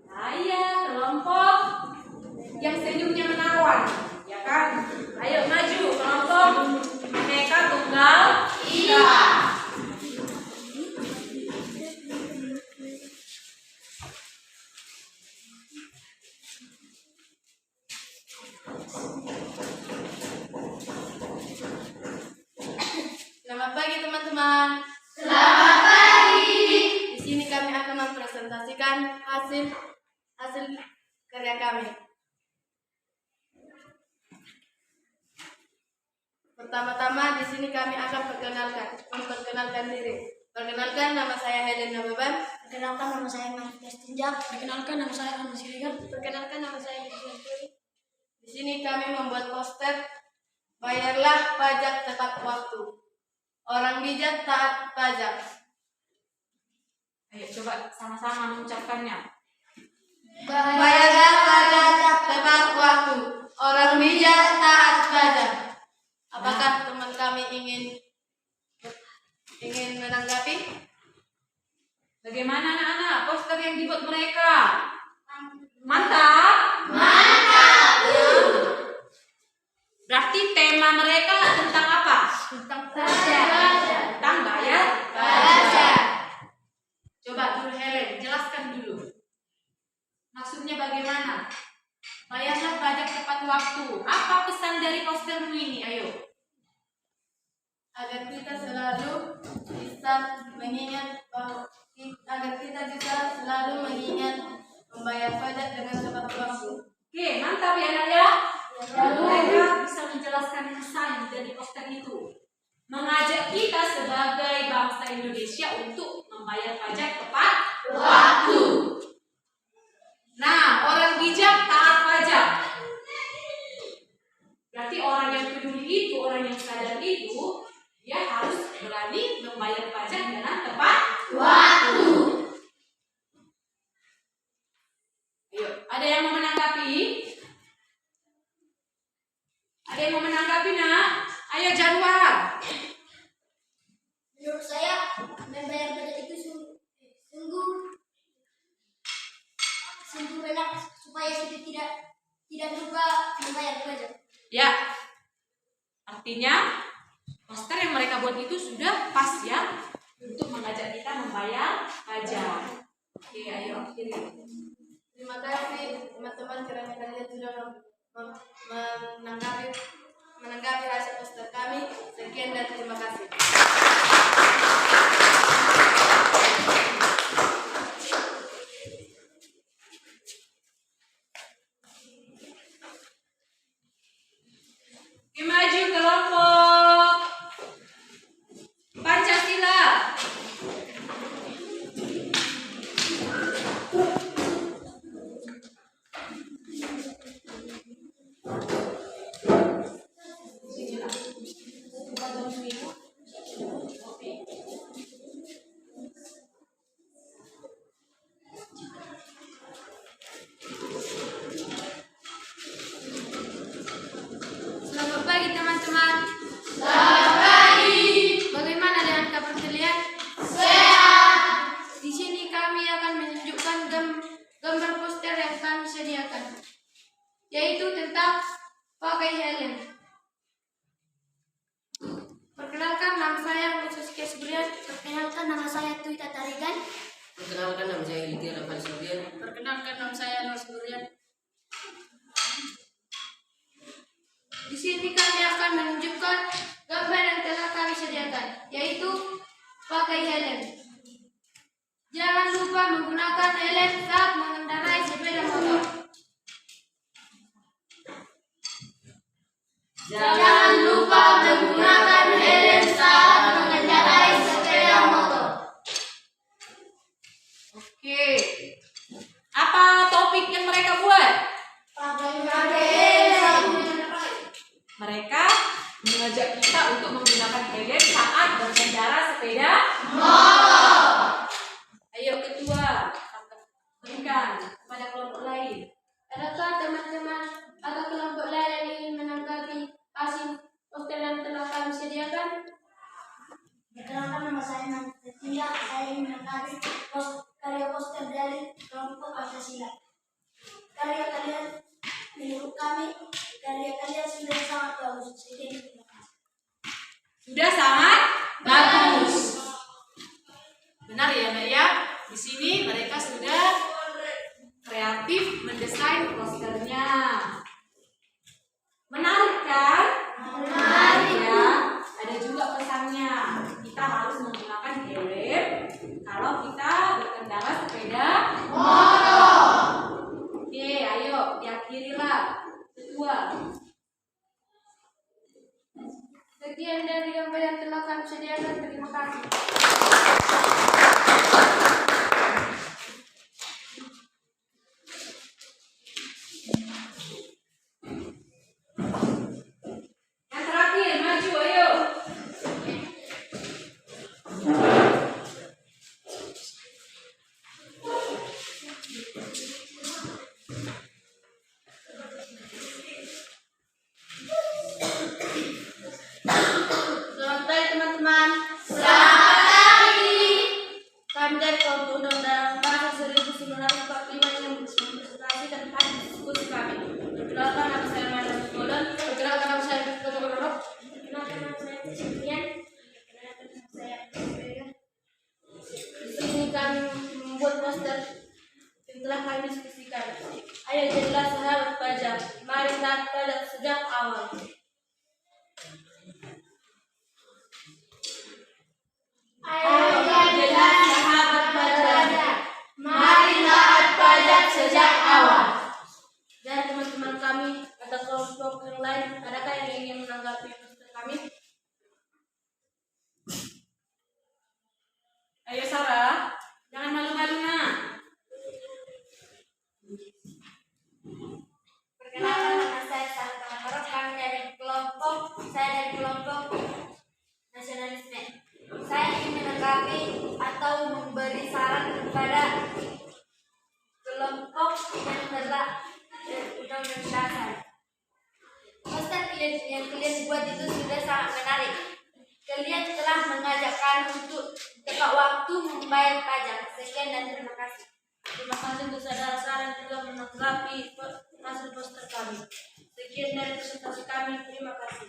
Saya kelompok yang senyumnya menawan, ya kan? Ayo maju kelompok Bhinneka Tunggal Ika. Selamat pagi teman-teman. Selamat pagi. Di sini kami akan mempresentasikan hasil karya kami. Pertama-tama di sini kami akan memperkenalkan diri. Perkenalkan, nama saya Helena Beban. Perkenalkan, nama saya Manifest Tinjak. Perkenalkan, nama saya Ahmad Siregar. Perkenalkan, nama saya Yusuf Puri. Di sini kami membuat poster bayarlah pajak tepat waktu. Orang bijak taat pajak. Ayo coba sama-sama mengucapkannya. Bayarlah pajak tepat waktu. Orang bijak taat pajak. Apakah teman kami ingin menanggapi? Bagaimana anak-anak poster yang dibuat mereka? Mantap? Berarti tema mereka tentang apa? Tentang pajak. Tentang bayar Pajak. Coba Guru Helen jelaskan dulu. Maksudnya bagaimana? Bayarlah pajak tepat waktu. Apa pesan dari postermu ini? Ayo. Agar kita selalu bisa mengingat membayar pajak dengan tepat waktu. Oke, mantap ya anak ya. Lalu mereka bisa menjelaskan pesan dari poster itu. Mengajak kita sebagai bangsa Indonesia untuk membayar pajak tepat waktu. Nah, orang bijak taat pajak. Berarti orang yang peduli itu, orang yang sadar itu, dia harus berani membayar pajak dengan tepat waktu. Ayo, ada yang mau menanggapi? Ada yang mau menanggapi, nak? Ayo Januar. Menurut saya, membayar pajak itu sungguh enak supaya kita tidak lupa membayar pajak. Ya, artinya poster yang mereka buat itu sudah pas ya untuk mengajak kita membayar pajak. Oke, ayo akhiri. Terima kasih teman-teman karena kalian sudah menanggapi hasil poster kami. Sekian dan terima kasih. Maju kelompok Pancasila. Selamat pagi teman-teman. Selamat pagi. Bagaimana dengan kabar kalian? Sehat. Di sini kami akan menunjukkan gambar poster yang kami sediakan, yaitu tentang pakai helm. Perkenalkan, nama saya Mususki Subrian. Perkenalkan, nama saya Tuita Tarigan. Perkenalkan, nama saya Lidya Rafael Subrian. Perkenalkan, nama saya Nur Subrian. Di sini kami akan menunjukkan gambar yang telah kami sediakan, yaitu pakai helm. Jangan lupa menggunakan helm saat mengendarai sepeda motor. Jangan lupa menggunakan helm saat mengendarai sepeda motor. Oke. Apa topik yang mereka buat? Mereka mengajak kita untuk menggunakan helm saat berkendara sepeda motor. Ayo ketua, berikan kepada kelompok lain. Adakah teman-teman atau kelompok lain yang ingin menanggapi hasil poster yang telah kami sediakan? Perkenalkan, nama saya Manifest Tinjak. Saya ingin menanggapi karya poster dari kelompok Pancasila. Karya kalian, menurut kami, karya kalian sudah sangat bagus. Sekian, terima kasih. Sudah sangat bagus. Benar ya, Mbak ya? Di sini mereka sudah kreatif mendesain posternya. Menarik kan? Menarik ya. Ada juga pesannya. Kita harus menggunakan helm kalau kita berkendara sepeda motor. Oke, ayo berdirilah, ketua. Sekian dari gambar yang telah kami sediakan. Terima kasih. Yang terakhir, maju, ayo. Selamat pagi teman-teman. Selamat pagi. Kami dari Kelompok Undang-Undang Bahasa 1945 yang mempresentasi tentang diskusi kami. Perkenalkan nama saya Manan Golon. Perkenalkan nama saya Dr. Golon. Perkenalkan nama saya Christian. Perkenalkan nama saya Vega. Di sini kami membuat poster yang telah kami diskusikan. Ayo jadilah sahabat pajak. Mari taat pajak sejak awal. Ayo jadilah sahabat pajak. Mari taat pajak sejak awal. Dan teman-teman kami atau kelompok yang lain, adakah yang ingin menanggapi poster kami? Ayo Sarah, jangan malu-malu nak. Perkenalkan nama saya Sarah Tamakarok. Kami dari kelompok nasionalisme. Saya ingin menanggapi atau memberi saran kepada kelompok yang telah undang-undang dasar. Poster yang kalian buat itu sudah sangat menarik. Kalian telah mengajak kami untuk tepat waktu membayar pajak. Sekian dan terima kasih. Terima kasih untuk saudara-saudara yang telah menanggapi hasil poster kami. Sekian dari presentasi kami. Terima kasih.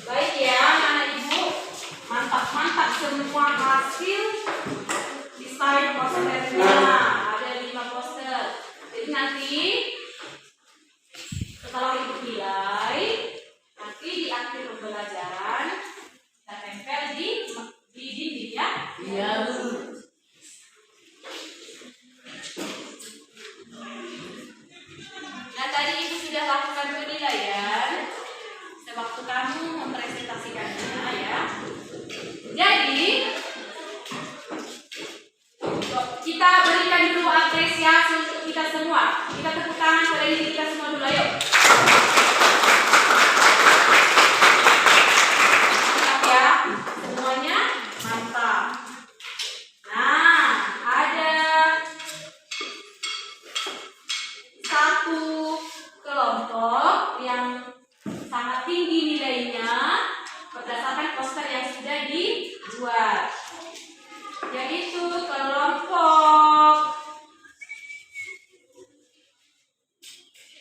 Baik ya, anak ibu, mantap-mantap semua hasil desain posternya. Ada 5 poster. Jadi nanti setelah ibu nilai, nanti di akhir pembelajaran kita tempel di dinding ya. Iya, Bu. Nah tadi ibu sudah lakukan penilaian. Waktu kamu mempresentasikannya ya. Jadi kita berikan dulu apresiasi untuk kita semua. Kita tepuk tangan pada diri kita semua dulu, ayo. Mantap ya, semuanya mantap. Nah, ada satu kelompok yang sangat tinggi nilainya berdasarkan poster yang sudah dibuat, yaitu kelompok,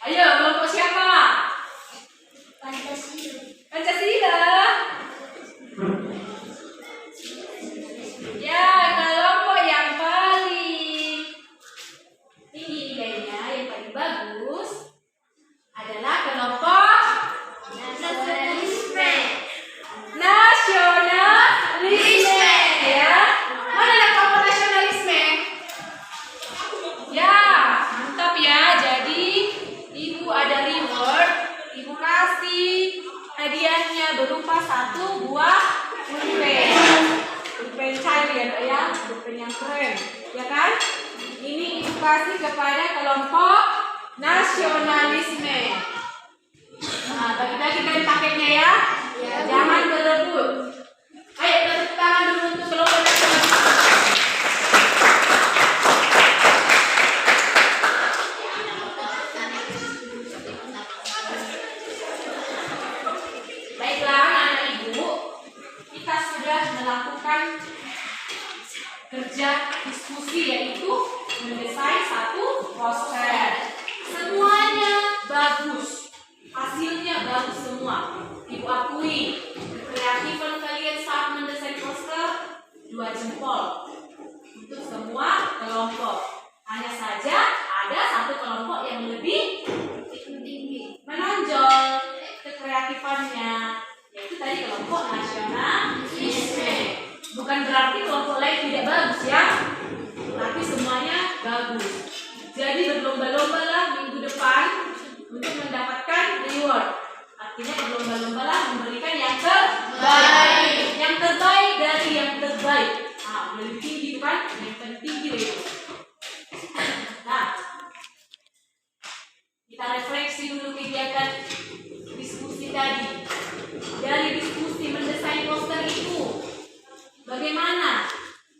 ayo kelompok siapa? Pancasila. Pancasila. Ya, kelompok yang paling tinggi nilainya, yang paling bagus adalah kelompok Nasionalisme. nasionalisme ya. Mana ada kelompok nasionalisme? Ya, mantap ya. Jadi ibu ada reward, ibu kasih hadiahnya berupa 1 buah pulpen. Pulpen cair ya Dok ya, pulpen yang keren, ya kan? Ini ibu kasih kepada kelompok nasionalisme. Nah, bagi-bagi kalian paketnya ya. Jangan berebut. Ayo kita tepuk tangan dulu untuk kelompok nasionalisme. Baiklah anak ibu, kita sudah melakukan kerja diskusi, yaitu mendesain satu poster. Semuanya bagus, hasilnya bagus semua. Ibu akui kreatifan kalian saat mendesain poster 2 jempol untuk semua kelompok. Hanya saja ada satu kelompok yang lebih tinggi menonjol kekreatifannya, yaitu tadi kelompok kelompok nasionalisme. Bukan berarti kelompok lain tidak bagus ya, tapi semuanya bagus. Jadi berlomba-lombalah minggu depan untuk mendapatkan reward. Artinya berlomba-lombalah memberikan yang terbaik. Yang terbaik dari yang terbaik. Nah, lebih tinggi kan? Yang tertinggi itu. Nah, kita refleksi dulu kegiatan diskusi tadi. Dari diskusi mendesain poster itu, bagaimana?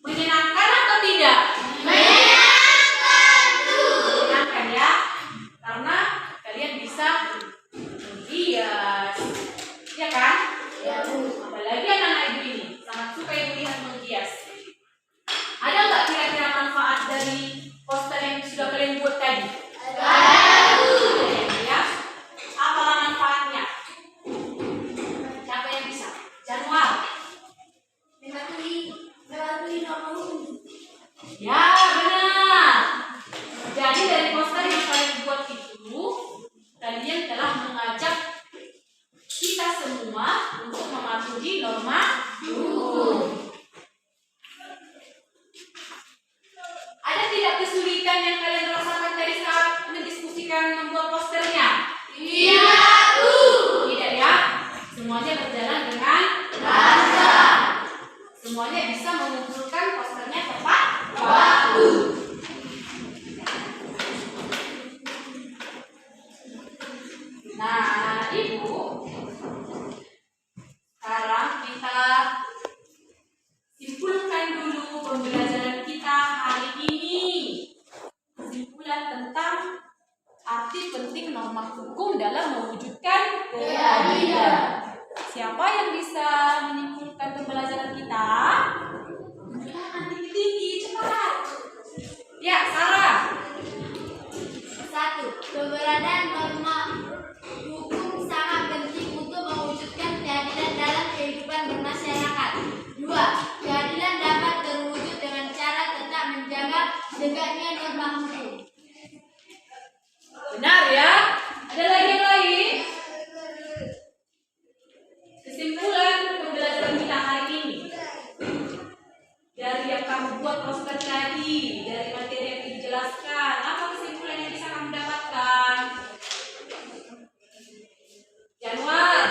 Menyenangkan atau tidak? Menyenangkan ya, karena kalian bisa menghias, ya kan? Ya, Bu. Apalagi anak-anak ibu ini sangat suka yang melihat menghias. Ada nggak kira-kira manfaat dari poster yang sudah kalian buat tadi? Ya. Apalah manfaatnya? Siapa yang bisa? Januar. Mewakili norma hukum. Ya, benar. Jadi dari poster yang kalian buat itu, kalian telah mengajak kita semua untuk mematuhi norma hukum. Ada tidak kesulitan yang kalian rasakan tadi saat mendiskusikan membuat posternya? Iya, Bu. Tidak ya? Semuanya berjalan dengan lancar. Semuanya bisa mengumpulkan posternya tepat waktu. Nah, anak-anak ibu, sekarang kita simpulkan dulu pembelajaran kita hari ini. Kesimpulan tentang arti penting norma hukum dalam mewujudkan keadilan. Siapa yang bisa menyimpulkan pembelajaran kita? Angkat tinggi, cepat. Ya, Sarah. 1. Keberadaan norma hukum sangat penting untuk mewujudkan keadilan dalam kehidupan bermasyarakat. 2. Keadilan dapat terwujud dengan cara tetap menjaga tegaknya norma hukum. Benar ya? Ada lagi yang lain? Kesimpulan pembelajaran kita hari ini dari yang kamu buat poster tadi, dari materi yang dijelaskan, apa kesimpulan yang bisa kamu dapatkan? Januar,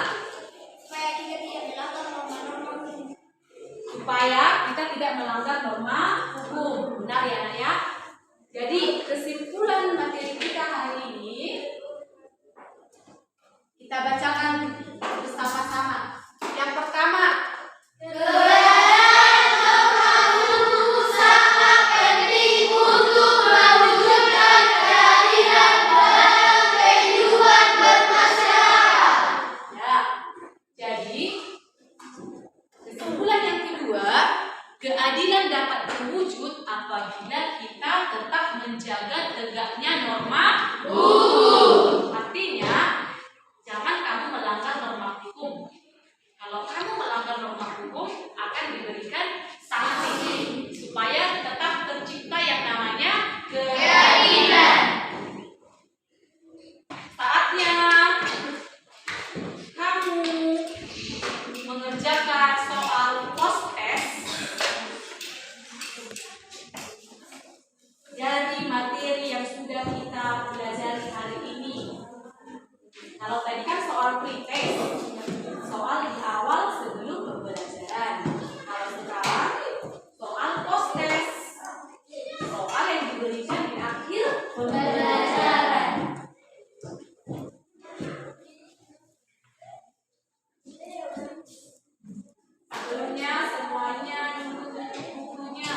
Supaya kita tidak melanggar norma-norma hukum. supaya kita tidak melanggar norma hukum. Benar ya, Nak ya? Jadi kesimpulan materi kita hari ini kita bacakan bersama-sama. Yang pertama, ya. Jadi kesimpulan yang kedua, keadilan dapat terwujud apabila kita tetap menjaga tegaknya norma hukum. Artinya, jangan kamu melanggar norma hukum. Kalau kamu melanggar norma hukum, akan diberikan sanksi supaya tetap tercipta yang namanya keadilan. Saatnya kamu mengerjakan soal post test dari materi yang sudah kita pelajari hari ini. Kalau tadi kan soal pretest, soal di awal sebelum pembelajaran. Kalau sekarang soal post test, soal yang diberikan di akhir pembelajaran. Sebelumnya semuanya duduk bukunya.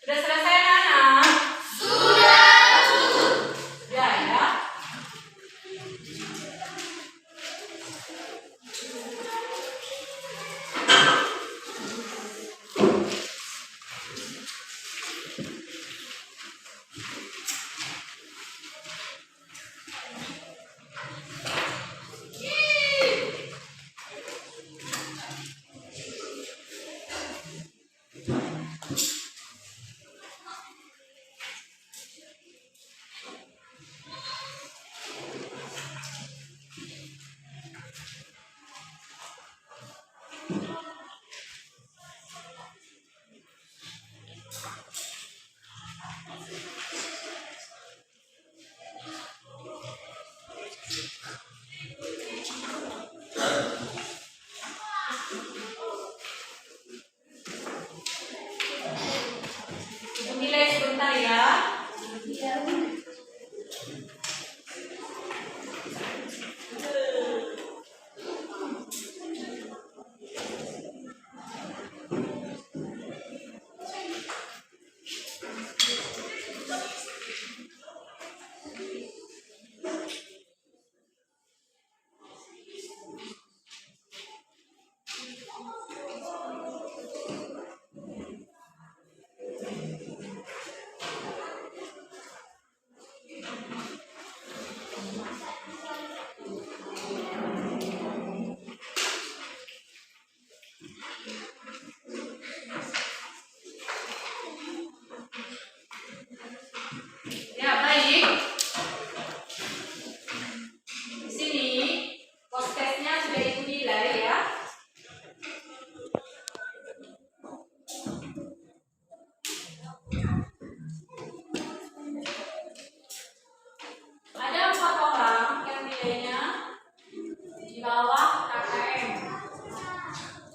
Sudah selesai anak-anak? Sudah. Ya. Ada 4 orang yang nilainya di bawah KKM.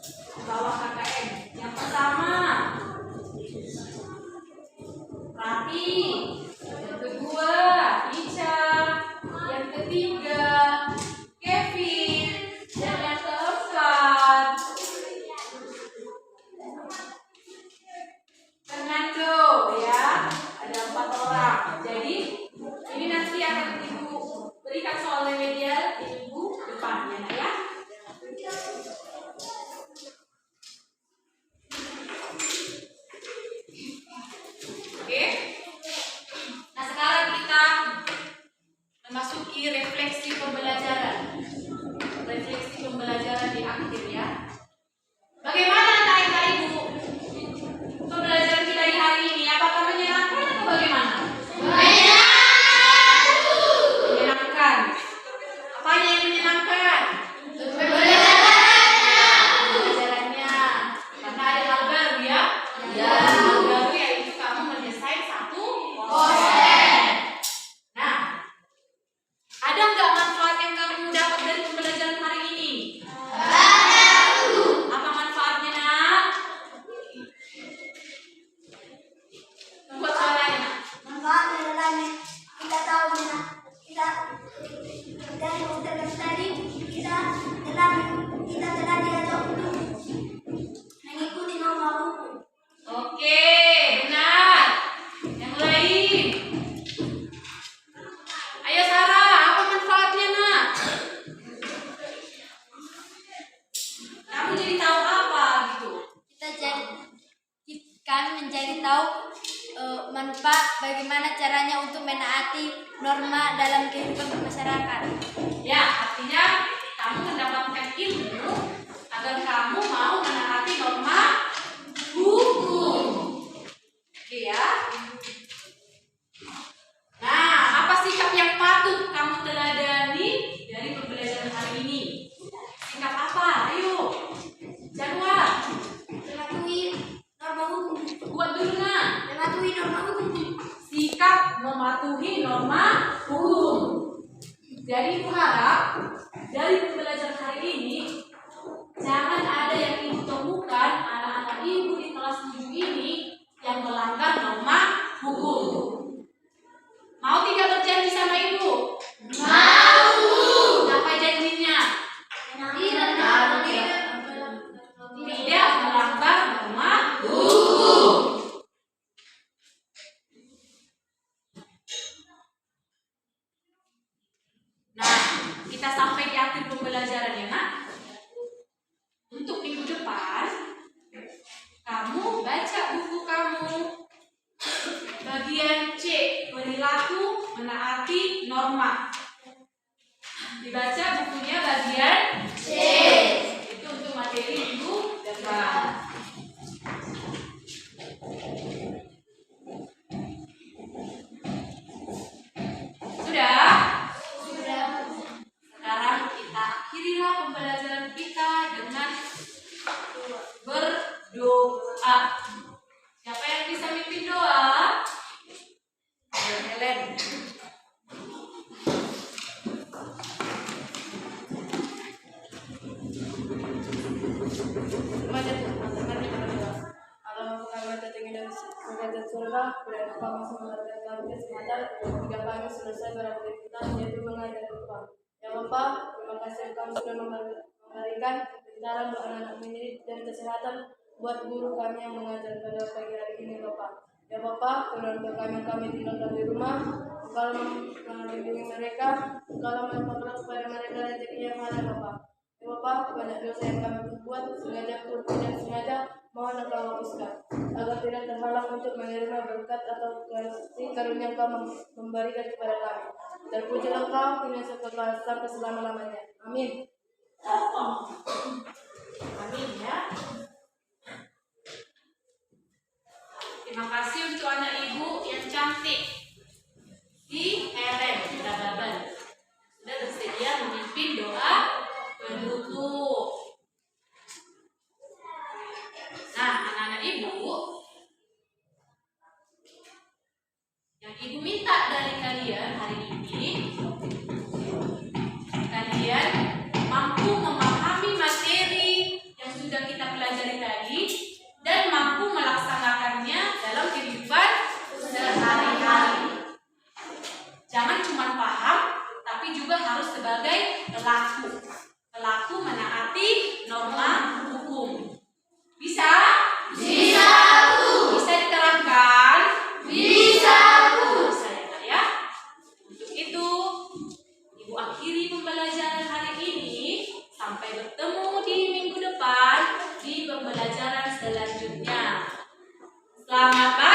Di bawah KKM. Yang pertama, Rati. Yang kedua, Ica. Yang ketiga, Kevin. Dan yang keempat, Fernando, ya. Ada 4 orang. Jadi ini nanti akan Ibu berikan soal remedial di Ibu depannya, ya. Oke. Nah, sekarang kita memasuki refleksi pembelajaran. Refleksi pembelajaran di akhir, ya. Bagaimana kata Ibu? Pembelajaran kita di hari ini apakah menyenangkan atau bagaimana? Menyenangkan. Apanya yang menyenangkan? Pembelajarannya. Karena ada hal baru, ya? Hal baru yaitu kamu mendesain satu konten. Nah, ada nggak manfaat yang kamu dapat dari pembelajaran hari ini? Apa manfaatnya, Nak? Buat suaranya, Nak. Manfaat adalah kita tahu benar kita dari udah tadi kita telah diajak untuk mengikuti norma hukum. Oke, benar. Yang lain. Ayo Sarah, apa manfaatnya, Nak? Kamu jadi tahu apa gitu? Kami menjadi tahu manfaat bagaimana caranya untuk menaati norma dalam kehidupan bermasyarakat. Ya, artinya kamu mendapatkan ilmu agar kamu mau menaati norma hukum. Oke, ya. Nah, apa sikap yang patut kamu teladani dari pembelajaran hari ini? Sikap apa? Ayo. Januar. Mematuhi norma hukum. Buat dulu, Nak. Mematuhi norma hukum. Sikap mematuhi norma hukum. Jadi Ibu harap dari pembelajaran hari ini jangan ada yang Ibu temukan anak-anak Ibu di kelas 7 ini yang melanggar norma hukum. Mau tidak berjanji sama Ibu? Mau. Apa janjinya? Tidak melanggar norma hukum. Nah, kita sampai di akhir pembelajaran, ya, Nak. Untuk minggu depan, kamu baca buku kamu bagian C, perilaku menaati norma. Dibaca bukunya bagian C. Itu untuk materi minggu depan. Sudah? Sekarang kita akhirilah pembelajaran kita dengan berdoa. Siapa yang bisa mimpin doa? Helen. surga, dan kami sebenarnya kami semata jika kami selesai beraktivitas yaitu mengajar Bapa. Ya Bapa, terima kasih kami sudah memberikan kebenaran buat anak-anak mendidik dan kesehatan buat guru kami yang mengajar pada pagi hari ini Bapa. Ya Bapa, tolong untuk kami tinggal di rumah, kalau melindungi mereka, kalau melimpahkan kepada mereka rezeki yang halal Bapa. Ya Bapa, banyak dosa yang kami berbuat sengaja pun tidak sengaja, mohon Engkau hapuskan agar tidak terhalang untuk menerima berkat atau kasih karunia Engkau memberikan kepada kami. Terpujilah Engkau dengan sekekal sampai selama-lamanya. Amin. Amin ya. Terima kasih untuk anak ibu yang cantik di Helen Dababan sudah bersedia memimpin doa penutup. Nah, anak-anak ibu, Selamat